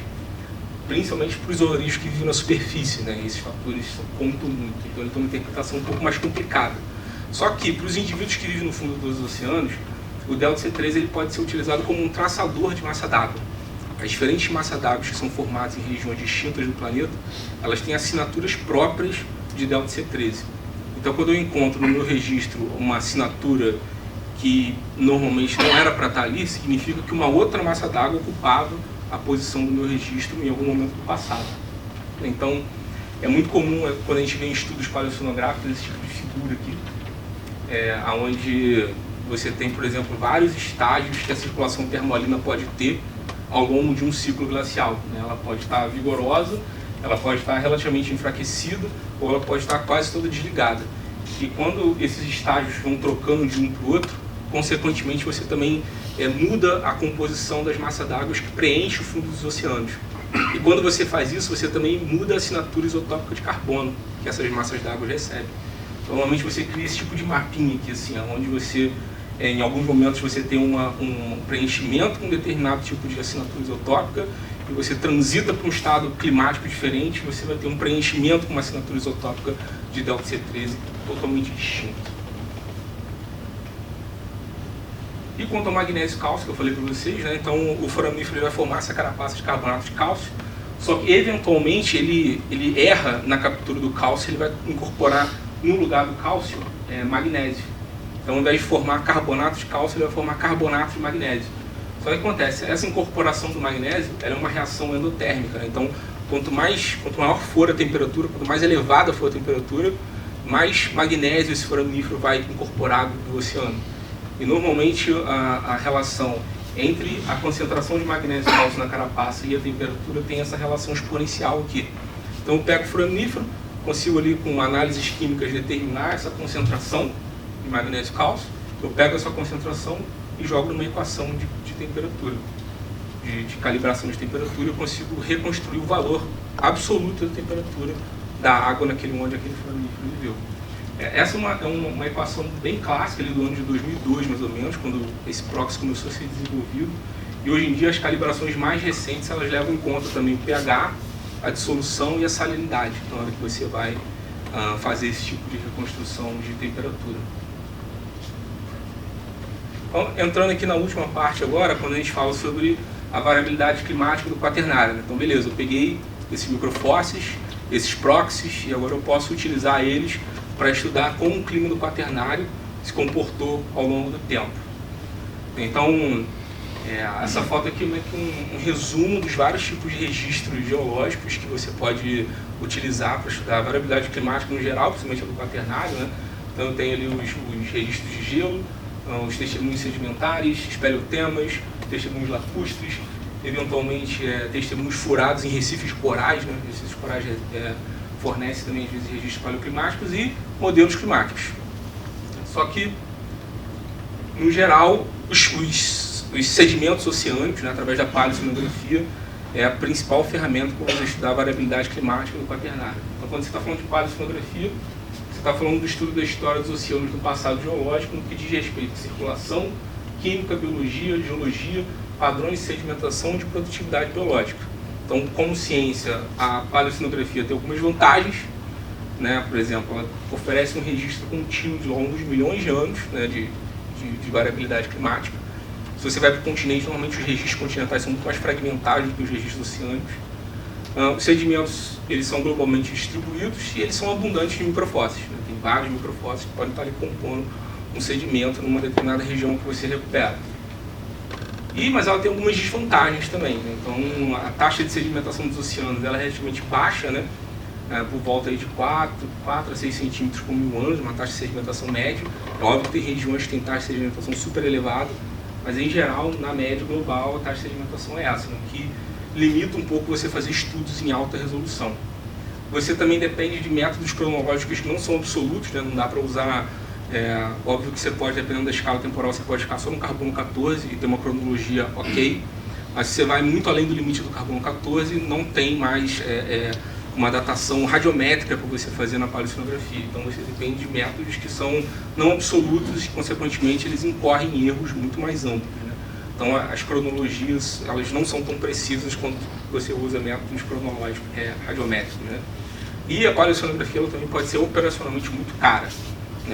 Principalmente para os organismos que vivem na superfície, né? Esses fatores contam muito, então ele tem uma interpretação um pouco mais complicada. Só que para os indivíduos que vivem no fundo dos oceanos, o ΔC13 ele pode ser utilizado como um traçador de massa d'água. As diferentes massas d'água que são formadas em regiões distintas do planeta, elas têm assinaturas próprias de ΔC13. Então, quando eu encontro no meu registro uma assinatura que normalmente não era para estar ali, significa que uma outra massa d'água ocupava a posição do meu registro em algum momento do passado. Então, é muito comum quando a gente vê em estudos paleoceanográficos esse tipo de figura aqui, onde você tem, por exemplo, vários estágios que a circulação termoalina pode ter ao longo de um ciclo glacial. Né? Ela pode estar vigorosa, ela pode estar relativamente enfraquecida, ou ela pode estar quase toda desligada. E quando esses estágios vão trocando de um para o outro, consequentemente você também muda a composição das massas d'água que preenche o fundo dos oceanos. E quando você faz isso, você também muda a assinatura isotópica de carbono que essas massas d'água recebem. Então, normalmente você cria esse tipo de mapinha aqui, assim, onde você, em alguns momentos, você tem um preenchimento com um determinado tipo de assinatura isotópica, e você transita para um estado climático diferente, você vai ter um preenchimento com uma assinatura isotópica de ΔC13 totalmente distinto. E quanto ao magnésio e cálcio, que eu falei para vocês, né? Então o foramífero vai formar essa carapaça de carbonato de cálcio, só que eventualmente ele erra na captura do cálcio, ele vai incorporar no lugar do cálcio magnésio. Então, ao invés de formar carbonato de cálcio, ele vai formar carbonato de magnésio. Só que acontece, essa incorporação do magnésio ela é uma reação endotérmica. Né? Então, quanto maior for a temperatura, quanto mais elevada for a temperatura, mais magnésio esse foramífero vai incorporar do oceano. E normalmente a relação entre a concentração de magnésio e cálcio na carapaça e a temperatura tem essa relação exponencial aqui. Então eu pego o foramífero, consigo ali com análises químicas determinar essa concentração de magnésio e cálcio, eu pego essa concentração e jogo numa equação de temperatura, de calibração de temperatura, eu consigo reconstruir o valor absoluto da temperatura da água naquele onde aquele foramífero viveu. Essa é uma equação bem clássica, ali do ano de 2002, mais ou menos, quando esse proxy começou a ser desenvolvido. E hoje em dia as calibrações mais recentes, elas levam em conta também o pH, a dissolução e a salinidade, na hora que você vai fazer esse tipo de reconstrução de temperatura. Então, entrando aqui na última parte agora, quando a gente fala sobre a variabilidade climática do quaternário. Né? Então, beleza, eu peguei esses microfósseis, esses proxies, e agora eu posso utilizar eles para estudar como o clima do quaternário se comportou ao longo do tempo. Então, essa foto aqui é meio que um resumo dos vários tipos de registros geológicos que você pode utilizar para estudar a variabilidade climática no geral, principalmente a do quaternário. Né? Então, eu tenho ali os registros de gelo, os testemunhos sedimentares, espeleotemas, testemunhos lacustres, eventualmente testemunhos furados em recifes corais, né? Recifes corais fornecem também às vezes registros paleoclimáticos e modelos climáticos. Só que, no geral, os sedimentos oceânicos, né, através da paleoceanografia, é a principal ferramenta para você estudar a variabilidade climática do Quaternário. Então, quando você está falando de paleoceanografia, você está falando do estudo da história dos oceanos no passado geológico, no que diz respeito à circulação, química, biologia, geologia, padrões de sedimentação e de produtividade biológica. Então, como ciência, a paleoceanografia tem algumas vantagens, né? Por exemplo, ela oferece um registro contínuo de longo de milhões de anos, né, de variabilidade climática. Se você vai para o continente, normalmente os registros continentais são muito mais fragmentados do que os registros oceânicos. Os sedimentos, eles são globalmente distribuídos e eles são abundantes de microfósseis, né? Tem vários microfósseis que podem estar ali compondo um sedimento numa determinada região que você recupera. Mas ela tem algumas desvantagens também, né? Então, a taxa de sedimentação dos oceanos ela é relativamente baixa, né? Por volta aí de 4 a 6 centímetros por 1000 anos, uma taxa de sedimentação média. É óbvio que tem regiões que têm taxa de sedimentação super elevada, mas em geral, na média global, a taxa de sedimentação é essa, né? Que limita um pouco você fazer estudos em alta resolução. Você também depende de métodos cronológicos que não são absolutos, né? Não dá para usar... óbvio que você pode, dependendo da escala temporal, você pode ficar só no carbono 14 e ter uma cronologia ok, mas se você vai muito além do limite do carbono 14, não tem mais uma datação radiométrica para você fazer na paleoceanografia. Então você depende de métodos que são não absolutos e, consequentemente, eles incorrem em erros muito mais amplos, né? Então as cronologias elas não são tão precisas quando você usa métodos cronológicos radiométricos, né? E a paleoceanografia ela também pode ser operacionalmente muito cara.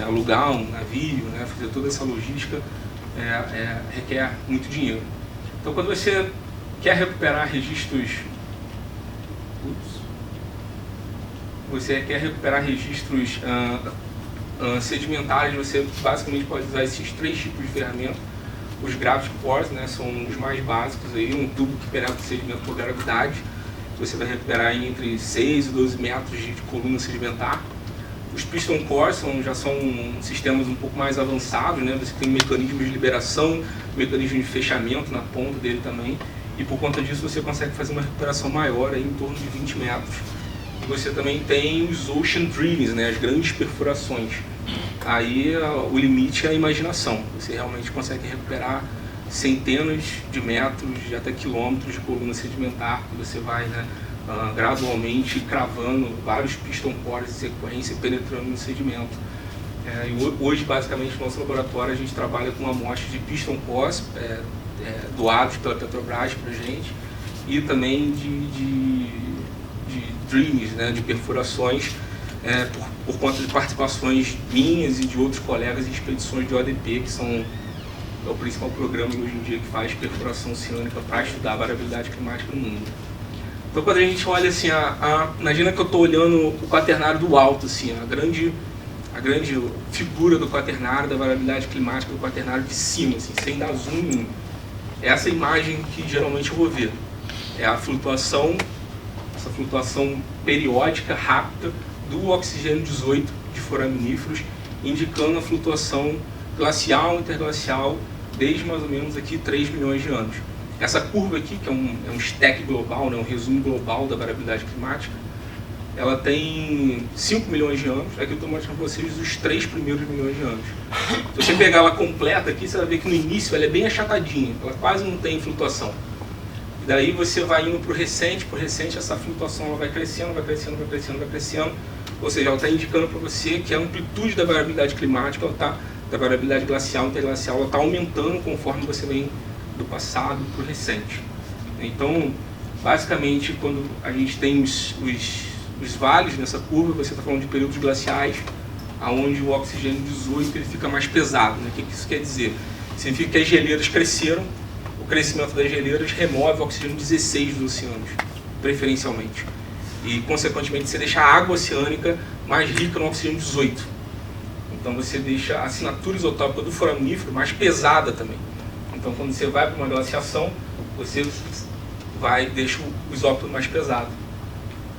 Alugar um navio, né, fazer toda essa logística requer muito dinheiro. Então, quando você quer recuperar registros, sedimentares, você basicamente pode usar esses 3 tipos de ferramenta. Os gravity cores, né, são os mais básicos, aí, um tubo que penetra o sedimento por gravidade. Você vai recuperar entre 6 e 12 metros de coluna sedimentar. Os piston cores já são sistemas um pouco mais avançados, né? Você tem mecanismos de liberação, mecanismos de fechamento na ponta dele também, e por conta disso você consegue fazer uma recuperação maior, aí, em torno de 20 metros. E você também tem os ocean drillings, né? As grandes perfurações. Aí o limite é a imaginação. Você realmente consegue recuperar centenas de metros, de até quilômetros de coluna sedimentar, que você vai, né, gradualmente cravando vários piston cores em sequência, penetrando no sedimento. Hoje, basicamente, no nosso laboratório, a gente trabalha com uma amostra de piston cores doados pela Petrobras para a gente, e também de drillings, né, de perfurações, por conta de participações minhas e de outros colegas em expedições de ODP, que é o principal programa hoje em dia que faz perfuração oceânica para estudar a variabilidade climática no mundo. Então, quando a gente olha assim, imagina que eu estou olhando o Quaternário do alto, assim, a grande figura do Quaternário, da variabilidade climática do Quaternário de cima, assim, sem dar zoom nenhum. Essa imagem que geralmente eu vou ver é a flutuação, essa flutuação periódica, rápida, do oxigênio 18 de foraminíferos, indicando a flutuação glacial, interglacial, desde mais ou menos aqui 3 milhões de anos. Essa curva aqui, que é um stack global, né, um resumo global da variabilidade climática, ela tem 5 milhões de anos. Aqui eu estou mostrando para vocês os 3 primeiros milhões de anos. Se você pegar ela completa aqui, você vai ver que no início ela é bem achatadinha, ela quase não tem flutuação. E daí você vai indo para o recente, essa flutuação ela vai crescendo, vai crescendo, vai crescendo, vai crescendo. Ou seja, ela está indicando para você que a amplitude da variabilidade climática, da variabilidade glacial, interglacial, ela está aumentando conforme você vem do passado para o recente. Então, basicamente, quando a gente tem os vales nessa curva, você está falando de períodos glaciais, onde o oxigênio 18 ele fica mais pesado, né? O que isso quer dizer? Significa que as geleiras cresceram, o crescimento das geleiras remove o oxigênio 16 dos oceanos, preferencialmente. E, consequentemente, você deixa a água oceânica mais rica no oxigênio 18. Então, você deixa a assinatura isotópica do foraminífero mais pesada também. Então, quando você vai para uma glaciação, você deixa o isótopo mais pesado.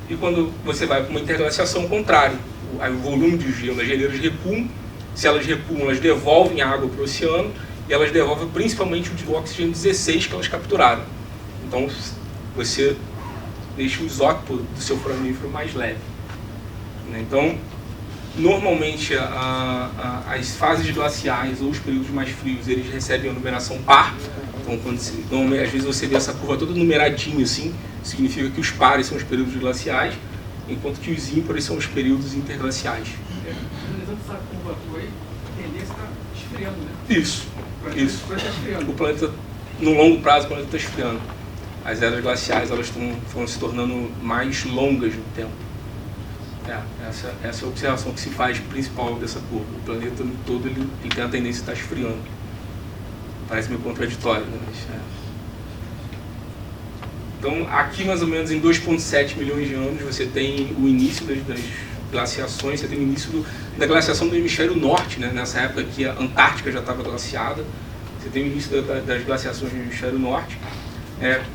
E quando você vai para uma interglaciação, ao contrário. O volume de gelo, as geleiras recuam. Se elas recuam, elas devolvem a água para o oceano, e elas devolvem principalmente o oxigênio 16 que elas capturaram. Então, você deixa o isótopo do seu foranífero mais leve. Então, normalmente, as fases glaciais ou os períodos mais frios, eles recebem a numeração par. Então, às vezes você vê essa curva toda numeradinha assim, significa que os pares são os períodos glaciais, enquanto que os ímpares são os períodos interglaciais. Analisando essa curvatura aí, a tendência está esfriando, né? Isso. O planeta está esfriando. O planeta, no longo prazo, o planeta está esfriando. As eras glaciais, elas estão se tornando mais longas no tempo. Essa é a observação que se faz principal dessa curva. O planeta no todo ele tem a tendência a estar esfriando. Parece meio contraditório, né? Mas, Então, aqui mais ou menos em 2,7 milhões de anos, você tem o início das glaciações, você tem o início da glaciação do hemisfério norte, né? Nessa época que a Antártica já estava glaciada, você tem o início das glaciações do hemisfério norte.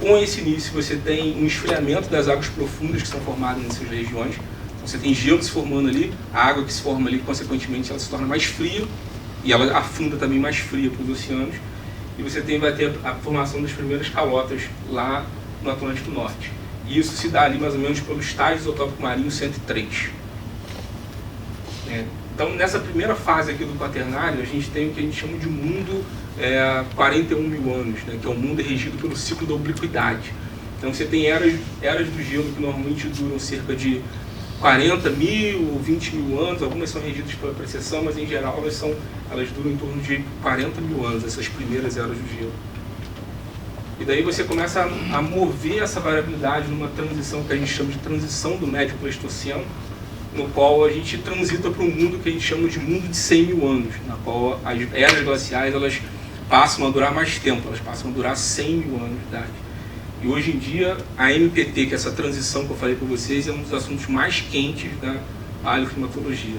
Com esse início, você tem um esfriamento das águas profundas que são formadas nessas regiões. Então, você tem gelo se formando ali, a água que se forma ali, consequentemente, ela se torna mais fria e ela afunda também mais fria para os oceanos. E você vai ter a formação das primeiras calotas lá no Atlântico Norte. E isso se dá ali mais ou menos pelo estágio isotópico marinho 103. Então, nessa primeira fase aqui do Quaternário, a gente tem o que a gente chama de mundo 41 mil anos, né, que é um mundo regido pelo ciclo da obliquidade. Então, você tem eras do gelo que normalmente duram cerca de 40 mil, 20 mil anos, algumas são regidas pela precessão, mas em geral elas duram em torno de 40 mil anos, essas primeiras eras do gelo. E daí você começa a mover essa variabilidade numa transição que a gente chama de transição do médio pleistoceno, no qual a gente transita para um mundo que a gente chama de mundo de 100 mil anos, na qual as eras glaciais elas passam a durar mais tempo, elas passam a durar 100 mil anos de idade. E hoje em dia, a MPT, que é essa transição que eu falei para vocês, é um dos assuntos mais quentes da paleoclimatologia.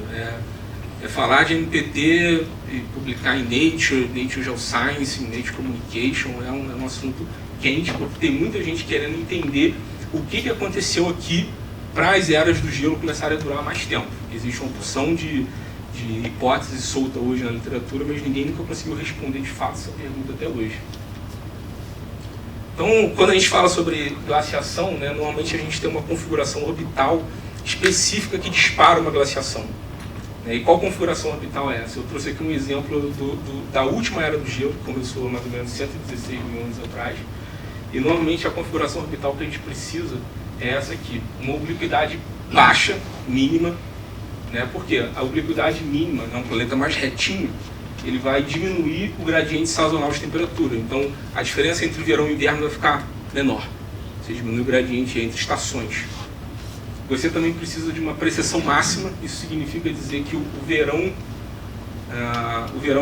Falar de MPT e publicar em Nature Geoscience, Nature Communication, é um assunto quente, porque tem muita gente querendo entender o que aconteceu aqui para as eras do gelo começarem a durar mais tempo. Existe uma porção de hipóteses solta hoje na literatura, mas ninguém nunca conseguiu responder de fato essa pergunta até hoje. Então, quando a gente fala sobre glaciação, né, normalmente a gente tem uma configuração orbital específica que dispara uma glaciação. E qual configuração orbital é essa? Eu trouxe aqui um exemplo da última era do gelo, que começou mais ou menos 116 mil anos atrás. E normalmente a configuração orbital que a gente precisa é essa aqui, uma obliquidade baixa, mínima, né? Porque a obliquidade mínima, né, um planeta mais retinho, ele vai diminuir o gradiente sazonal de temperatura. Então, a diferença entre verão e inverno vai ficar menor. Você diminui o gradiente entre estações. Você também precisa de uma precessão máxima. Isso significa dizer que o verão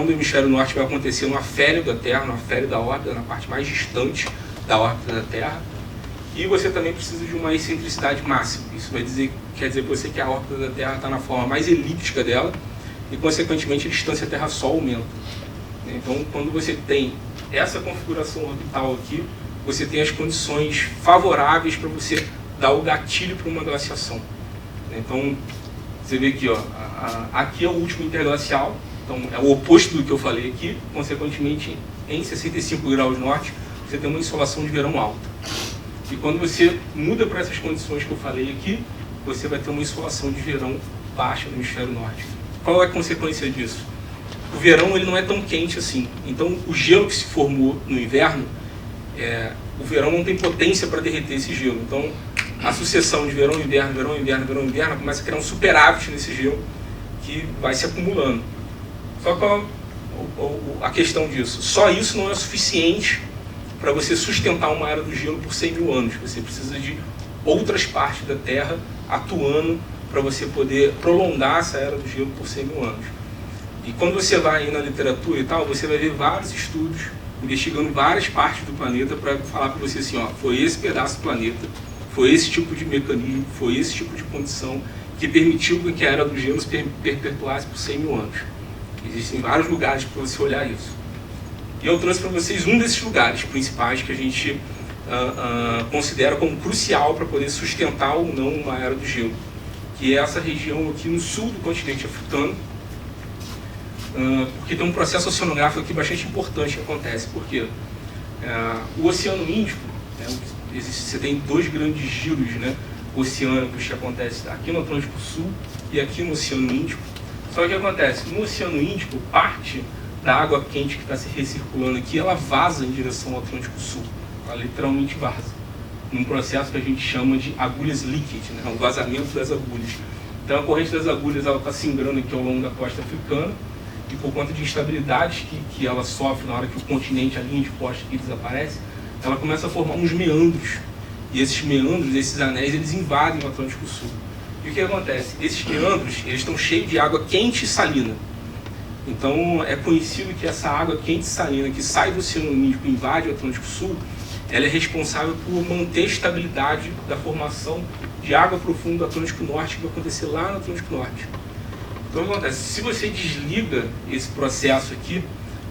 do hemisfério norte vai acontecer no afélio da Terra, no afélio da órbita, na parte mais distante da órbita da Terra. E você também precisa de uma excentricidade máxima. Isso quer dizer para você que a órbita da Terra está na forma mais elíptica dela, e, consequentemente, a distância Terra-Sol aumenta. Então, quando você tem essa configuração orbital aqui, você tem as condições favoráveis para você dar o gatilho para uma glaciação. Então, você vê aqui, aqui é o último interglacial, então é o oposto do que eu falei aqui. Consequentemente, em 65 graus norte, você tem uma insolação de verão alta. E quando você muda para essas condições que eu falei aqui, você vai ter uma insolação de verão baixa no hemisfério norte. Qual é a consequência disso? O verão ele não é tão quente assim. Então, o gelo que se formou no inverno, o verão não tem potência para derreter esse gelo. Então, a sucessão de verão, inverno, verão, inverno, verão, inverno começa a criar um superávit nesse gelo que vai se acumulando. Só que a questão disso, só isso não é suficiente para você sustentar uma era do gelo por 100 mil anos. Você precisa de outras partes da Terra atuando para você poder prolongar essa era do gelo por 100 mil anos. E quando você vai aí na literatura e tal, você vai ver vários estudos investigando várias partes do planeta para falar para você assim, foi esse pedaço do planeta, foi esse tipo de mecanismo, foi esse tipo de condição que permitiu que a era do gelo se perpetuasse por 100 mil anos. Existem vários lugares para você olhar isso. E eu trouxe para vocês um desses lugares principais que a gente considera como crucial para poder sustentar ou não uma era do gelo, que é essa região aqui no sul do continente africano, porque tem um processo oceanográfico aqui bastante importante que acontece, porque o Oceano Índico Você tem dois grandes giros, né, oceânicos que acontecem aqui no Atlântico Sul e aqui no Oceano Índico. Só que o que acontece? No Oceano Índico, parte da água quente que está se recirculando aqui, ela vaza em direção ao Atlântico Sul. Ela literalmente vaza. Num processo que a gente chama de agulhas leakage, né, o vazamento das agulhas. Então a corrente das agulhas está singrando aqui ao longo da costa africana, e por conta de instabilidades que ela sofre na hora que o continente, a linha de costa aqui desaparece, ela começa a formar uns meandros. E esses meandros, esses anéis, eles invadem o Atlântico Sul. E o que acontece? Esses meandros, eles estão cheios de água quente e salina. Então é conhecido que essa água quente e salina que sai do Oceano Índico e invade o Atlântico Sul, ela é responsável por manter a estabilidade da formação de água profunda do Atlântico Norte, que vai acontecer lá no Atlântico Norte. Então o que acontece? Se você desliga esse processo aqui,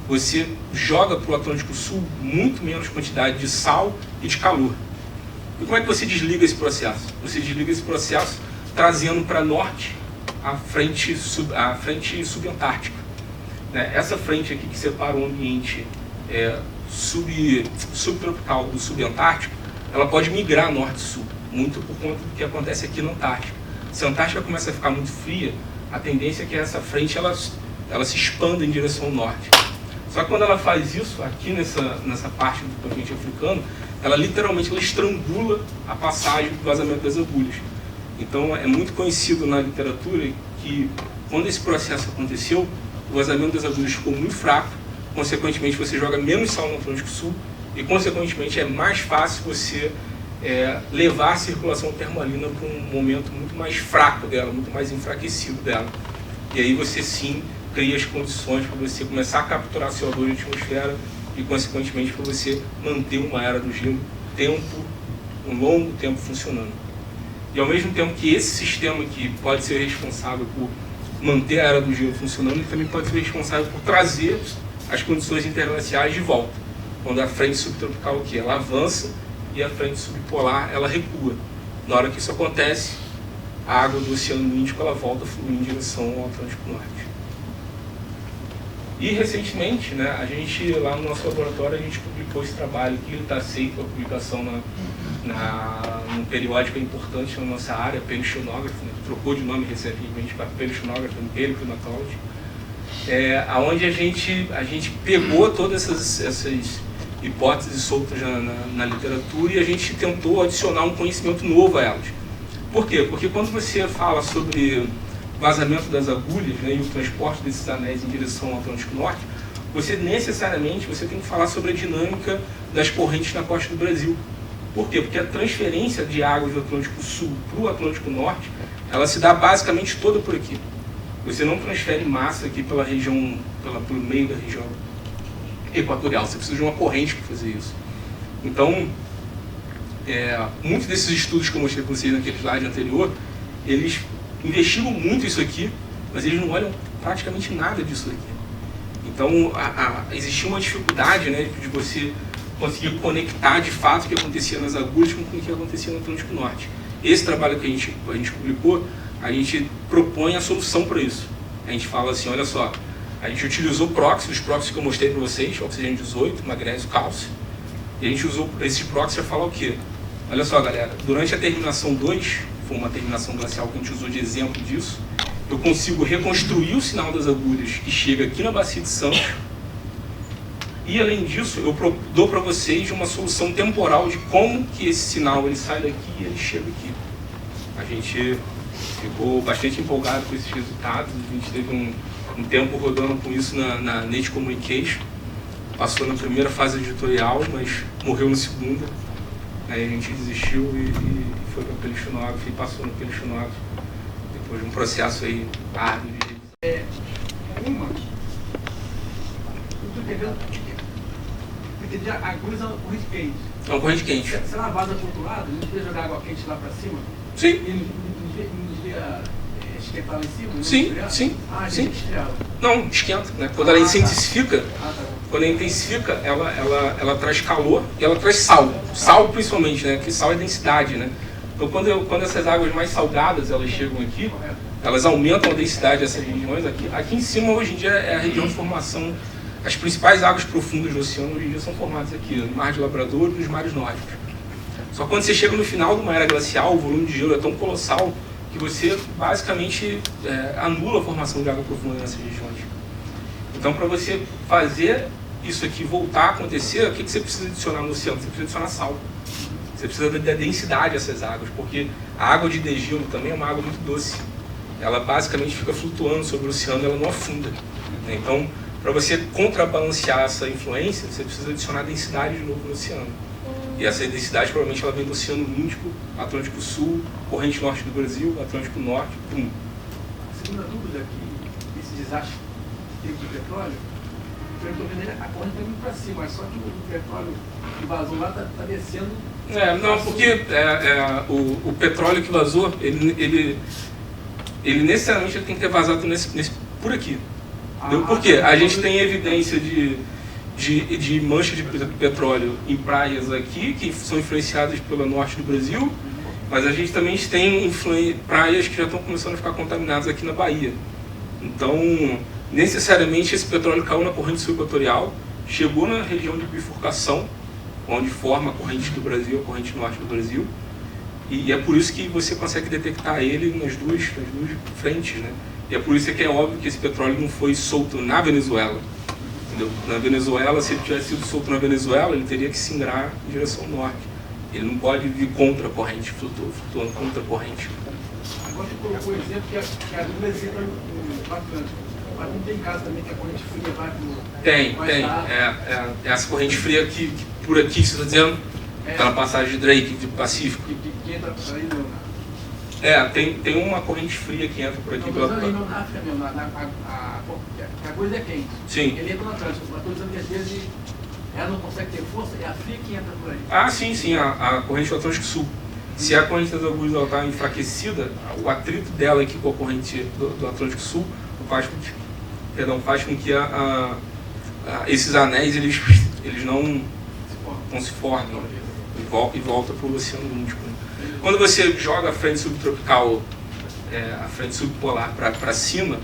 você joga para o Atlântico Sul muito menos quantidade de sal e de calor. E como é que você desliga esse processo? Você desliga esse processo trazendo para norte a frente subantártica. Essa frente aqui que separa o ambiente subtropical do subantártico, ela pode migrar norte-sul, muito por conta do que acontece aqui na Antártica. Se a Antártica começa a ficar muito fria, a tendência é que essa frente ela se expanda em direção ao norte. Só que quando ela faz isso, aqui nessa parte do continente africano, ela literalmente estrangula a passagem do vazamento das agulhas. Então é muito conhecido na literatura que quando esse processo aconteceu, o vazamento das agulhas ficou muito fraco, consequentemente você joga menos sal no Atlântico Sul e consequentemente é mais fácil você levar a circulação termalina para um momento muito mais fraco dela, muito mais enfraquecido dela. E aí você sim cria as condições para você começar a capturar CO2 da atmosfera e consequentemente para você manter uma era do gelo um longo tempo funcionando. E ao mesmo tempo que esse sistema aqui pode ser responsável por manter a era do gelo funcionando, ele também pode ser responsável por trazer as condições interglaciais de volta, quando a frente subtropical aqui ela avança e a frente subpolar ela recua. Na hora que isso acontece, a água do Oceano Índico ela volta a fluir em direção ao Atlântico Norte. E recentemente, né, a gente lá no nosso laboratório a gente publicou esse trabalho que ele está aceito para publicação num periódico importante na nossa área, Paleoceanography, né, trocou de nome recentemente para Paleoceanography and Paleoclimatology, onde a gente pegou todas essas hipóteses soltas na literatura e a gente tentou adicionar um conhecimento novo a elas. Por quê? Porque quando você fala sobre vazamento das agulhas, né, e o transporte desses anéis em direção ao Atlântico Norte, você necessariamente tem que falar sobre a dinâmica das correntes na costa do Brasil. Por quê? Porque a transferência de águas do Atlântico Sul para o Atlântico Norte, ela se dá basicamente toda por aqui. Você não transfere massa aqui pela região, pelo meio da região equatorial. Você precisa de uma corrente para fazer isso. Então, muitos desses estudos que eu mostrei para vocês naquele slide anterior, eles investigam muito isso aqui, mas eles não olham praticamente nada disso aqui. Então, existia uma dificuldade, né, de você conseguir conectar de fato o que acontecia nas agulhas com o que acontecia no Atlântico Norte. Esse trabalho que a gente publicou, a gente propõe a solução para isso. A gente fala assim, olha só, a gente utilizou próxis, os próxis que eu mostrei para vocês, oxigênio 18, magnésio, cálcio, e a gente usou esses próxis para falar o quê? Olha só, galera, durante a terminação 2, foi uma terminação glacial que a gente usou de exemplo disso, eu consigo reconstruir o sinal das agulhas que chega aqui na Bacia de Santos, e além disso, eu dou para vocês uma solução temporal de como que esse sinal ele sai daqui e ele chega aqui. A gente ficou bastante empolgado com esses resultados, a gente teve um tempo rodando com isso na Nature Communication, passou na primeira fase editorial, mas morreu na segunda, aí a gente desistiu e foi para o Paleoceanography e passou no Paleoceanography, depois de um processo aí árduo de revisão. Porque a agulha é uma corrente quente. É uma corrente quente. Se ela vaza para o outro lado, não devia jogar água quente lá para cima? Sim. E não devia esquentar lá em cima? Sim, sim. Sim. Não, esquenta, né? Quando ela se intensifica, quando ela intensifica, ela traz calor e ela traz sal. Sal principalmente, né? Porque sal é densidade, né? Então quando essas águas mais salgadas elas chegam aqui, elas aumentam a densidade dessas regiões aqui. Aqui em cima hoje em dia é a região de formação. As principais águas profundas do oceano hoje em dia são formadas aqui, no Mar de Labrador e nos mares nórdicos. Só que quando você chega no final de uma era glacial, o volume de gelo é tão colossal que você basicamente anula a formação de água profunda nessas regiões. Então, para você fazer isso aqui voltar a acontecer, o que você precisa adicionar no oceano? Você precisa adicionar sal. Você precisa da densidade dessas águas, porque a água de degelo também é uma água muito doce. Ela basicamente fica flutuando sobre o oceano, ela não afunda. Então, para você contrabalancear essa influência, você precisa adicionar densidade de novo no oceano. E essa densidade provavelmente ela vem do Oceano Índico, Atlântico Sul, corrente norte do Brasil, Atlântico Norte, pum. A segunda dúvida é que esse desastre de petróleo, eu estou vendo a corrente está indo para cima, mas só que o petróleo que vazou lá está descendo. Não, porque o petróleo que vazou, ele necessariamente tem que ter vazado por aqui. Por quê? A gente tem evidência de manchas de petróleo em praias aqui, que são influenciadas pelo norte do Brasil, mas a gente também tem praias que já estão começando a ficar contaminadas aqui na Bahia. Então, necessariamente esse petróleo caiu na corrente sul-equatorial, chegou na região de bifurcação, onde forma a corrente do Brasil, a corrente norte do Brasil, e é por isso que você consegue detectar ele nas duas frentes, né? E é por isso que é óbvio que esse petróleo não foi solto na Venezuela. Entendeu? Na Venezuela, se ele tivesse sido solto na Venezuela, ele teria que singrar em direção norte. Ele não pode vir contra a corrente, flutuando contra a corrente. Agora você colocou o exemplo que a dúvida é sempre no Atlântico. Mas não tem caso também que a corrente fria vai para Tem. Essa corrente fria que por aqui, você está dizendo, pela passagem de Drake, do Pacífico. Que entra aí no... Tem uma corrente fria que entra por aqui. Não, na África mesmo, a coisa é quente. Sim. Ele entra no Atlântico, mas estou dizendo que às vezes ela não consegue ter força, é a fria que entra por aí. Sim, a corrente do Atlântico Sul. Se a corrente das agulhas está enfraquecida, o atrito dela aqui com a corrente do Atlântico Sul faz com que esses anéis eles não se formem e volta para o Oceano Índico. Quando você joga a frente subtropical, a frente subpolar para cima,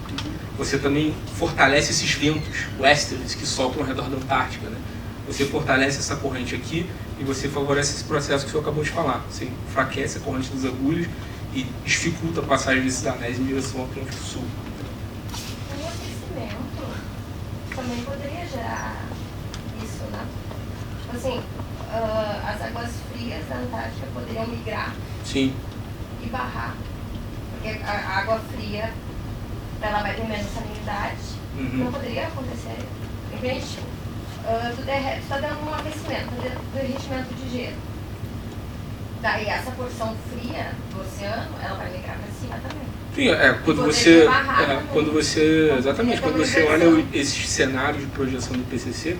você também fortalece esses ventos westerlies que sopram ao redor da Antártica, né? Você fortalece essa corrente aqui e você favorece esse processo que o senhor acabou de falar. Você enfraquece a corrente das agulhas e dificulta a passagem desses anéis em direção ao Atlântico Sul. O aquecimento também poderia gerar isso, né? Assim, as águas frias da Antártica poderiam migrar. Sim. E barrar. Porque a água fria, ela vai ter menos salinidade. Não poderia acontecer. Gente, tu está dando um aquecimento, derretimento de gelo. Daí essa porção fria do oceano, ela vai migrar para cima também. Sim, quando você olha esses cenários de projeção do IPCC,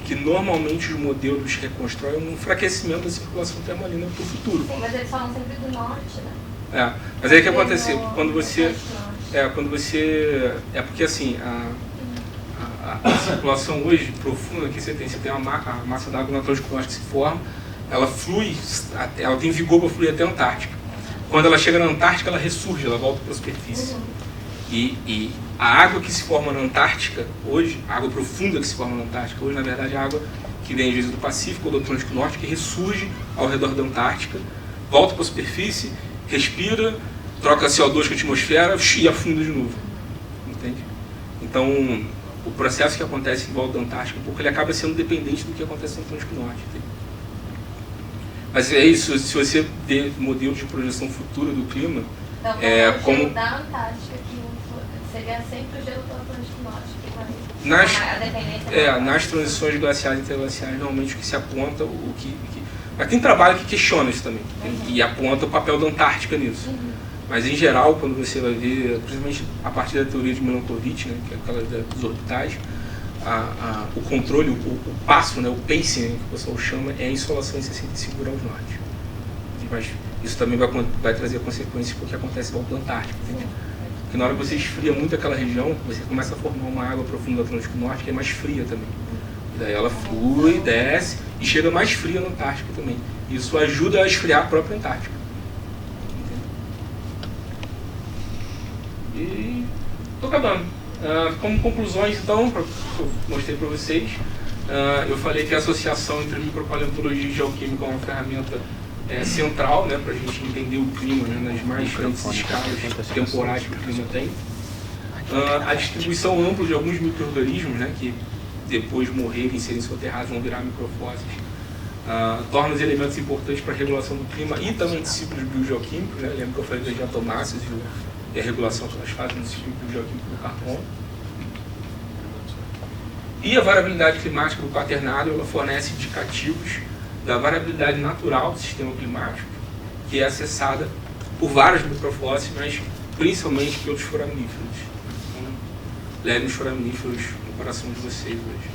que normalmente os modelos reconstruem um enfraquecimento da circulação termalina para o futuro. Sim, mas eles falam sempre do norte, né? Mas aí o que acontece? Quando você... porque assim, a circulação hoje profunda que você tem a massa d'água no Atlântico Norte que se forma, ela flui, ela tem vigor para fluir até a Antártica. Quando ela chega na Antártica, ela ressurge, ela volta para a superfície. E a água que se forma na Antártica hoje, a água profunda que se forma na Antártica hoje, na verdade é a água que vem às vezes do Pacífico ou do Atlântico Norte, que ressurge ao redor da Antártica, volta para a superfície, respira, troca CO2 com a atmosfera e afunda de novo. Entende? Então, o processo que acontece em volta da Antártica, ele acaba sendo dependente do que acontece no Atlântico Norte. Entende? Mas é isso, se você vê modelos de projeção futura do clima, então, o gelo da Antártica, que seria sempre o gelo do Atlântico Norte, que vai nas transições glaciais e interglaciais, normalmente o que se aponta, mas tem trabalho que questiona isso também, e aponta o papel da Antártica nisso. Mas em geral, quando você vai ver, principalmente a partir da teoria de Milankovitch, né, que é aquela dos orbitais, o controle, o passo, né, o pacing, né, que o pessoal chama, é a insolação em 65 graus norte. Mas isso também vai trazer consequências porque acontece em volta da Antártica. Entendeu? Porque na hora que você esfria muito aquela região, você começa a formar uma água profunda do Atlântico Norte que é mais fria também. E daí ela flui, desce e chega mais fria na Antártica também. Isso ajuda a esfriar a própria Antártica. E estou acabando. Como conclusões, então, que eu mostrei para vocês, eu falei que a associação entre micropaleontologia e geoquímica é uma ferramenta central, né, para a gente entender o clima, né, nas mais diferentes escalas temporais que o clima tem. A distribuição ampla de alguns micro-organismos, né, que depois de morrerem e serem soterrados vão virar microfósseis, torna os elementos importantes para a regulação do clima e também de ciclos biogeoquímicos, né? Lembra que eu falei das diatomáceas e a regulação que elas fazem no ciclo biogeoquímico do carbono. E a variabilidade climática do quaternário, ela fornece indicativos da variabilidade natural do sistema climático, que é acessada por vários microfósseis, mas principalmente pelos foraminíferos. Então, levem os foraminíferos no coração de vocês hoje.